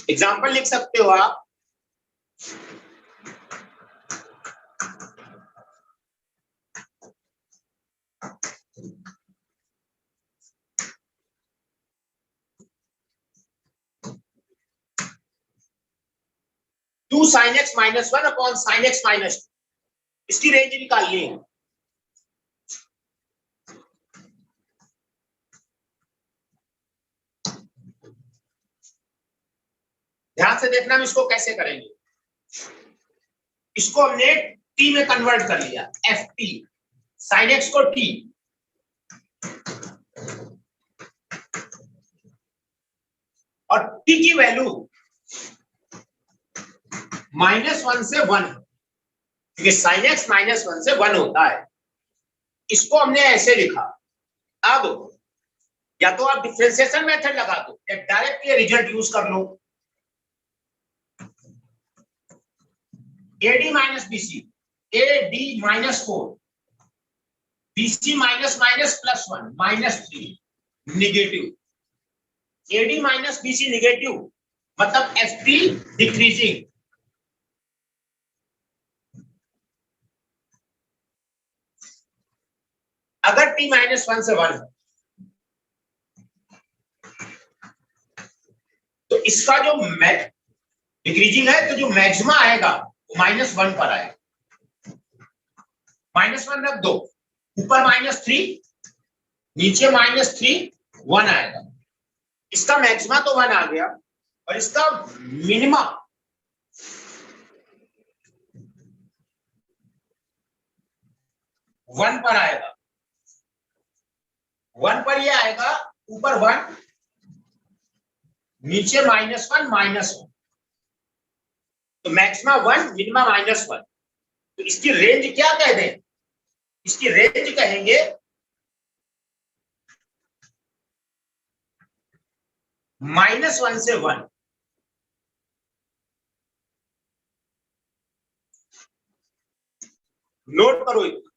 एग्जांपल लिख सकते हो आप। Two sine X minus one upon sine X minus two, इसकी रेंज निकालनी है। ध्यान से देखना हम इसको कैसे करेंगे। इसको हमने टी में कन्वर्ट कर लिया, एफ टी, साइन एक्स को टी, और टी की वैल्यू -1 से 1, क्योंकि साइन एक्स -1 से 1 होता है। इसको हमने ऐसे लिखा। अब या तो आप डिफरेंशिएशन मेथड लगा दो या डायरेक्ट ये रिजल्ट यूज कर लो। AD minus BC, AD -4, BC minus +1 -3, negative. AD minus BC negative मतलब FT डिक्रीजिंग। अगर T -1 से 1 है तो इसका जो डिक्रीजिंग है तो जो मैक्सिमा आएगा वो -1 पर आएगा। -1 रख दो, ऊपर -3, नीचे -3, 1 आएगा। इसका मैक्सिमा तो 1 आ गया और इसका मिनिमा वन पर आएगा। 1 पर ये आएगा, ऊपर 1, नीचे -1, -1, तो मैक्सिमा 1, मिनिमा -1। तो इसकी रेंज क्या कह दें? इसकी रेंज कहेंगे -1 से 1। नोट करो इतना।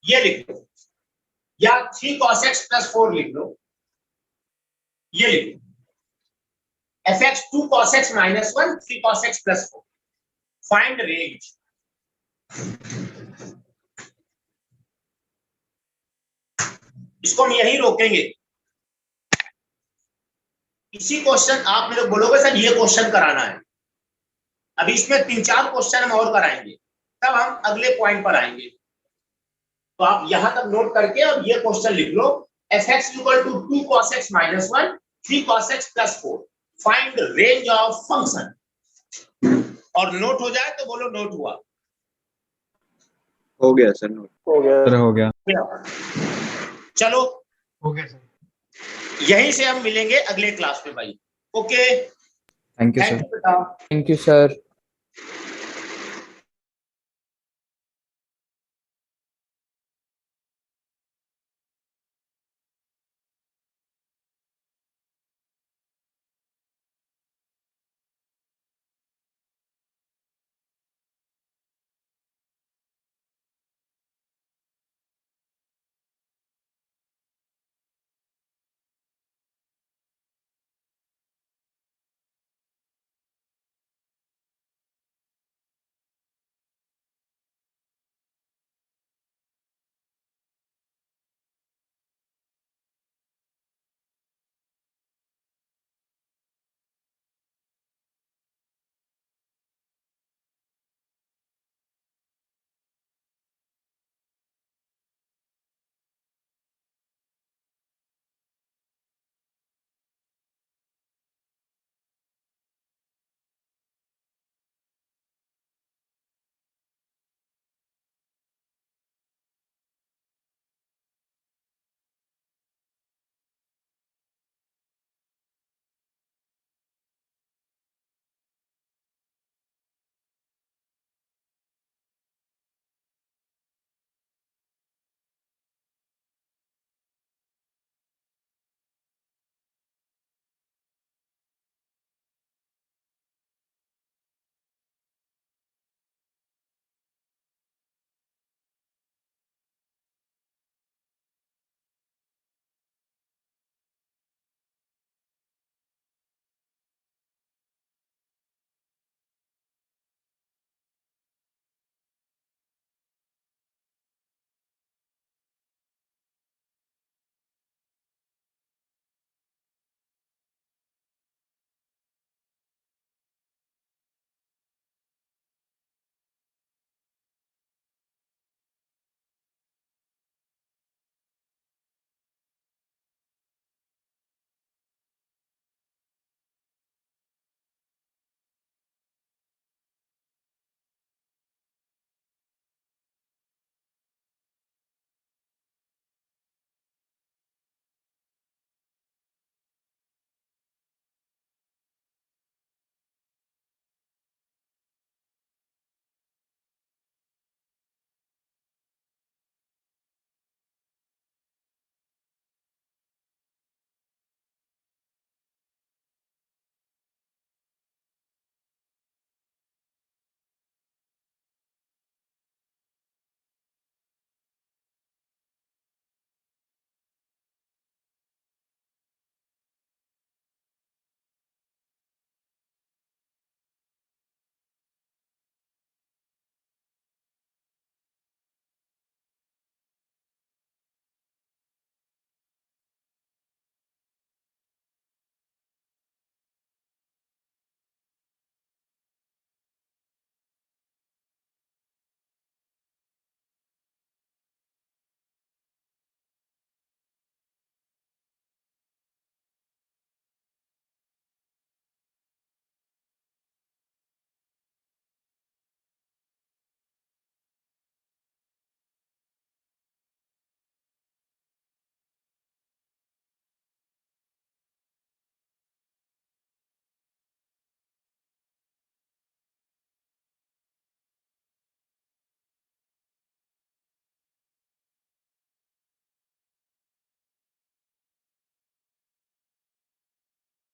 ये लिख लो, या 3 cos x + 4 लिख लो। ये लिख लो, fx 2 cos x - 1, 3 cos x + 4। Find range. इसको हम यही रोकेंगे। इसी क्वेश्चन आप मेरे बोलोगे सर ये क्वेश्चन कराना है, अभी इसमें 3-4 क्वेश्चन हम और कराएंगे, तब हम अगले पॉइंट पर आएंगे। तो आप यहां तक नोट करके अब ये क्वेश्चन लिख लो, fx = 2 cos x - 1, 3 cos x + 4। Find range of function. और नोट हो जाए तो बोलो नोट हुआ। हो गया सर, नोट हो गया। सर हो गया। चलो हो गया सर। यहीं से हम मिलेंगे अगले क्लास में भाई। Okay, thank you sir. Thank you बेटा। Thank you sir.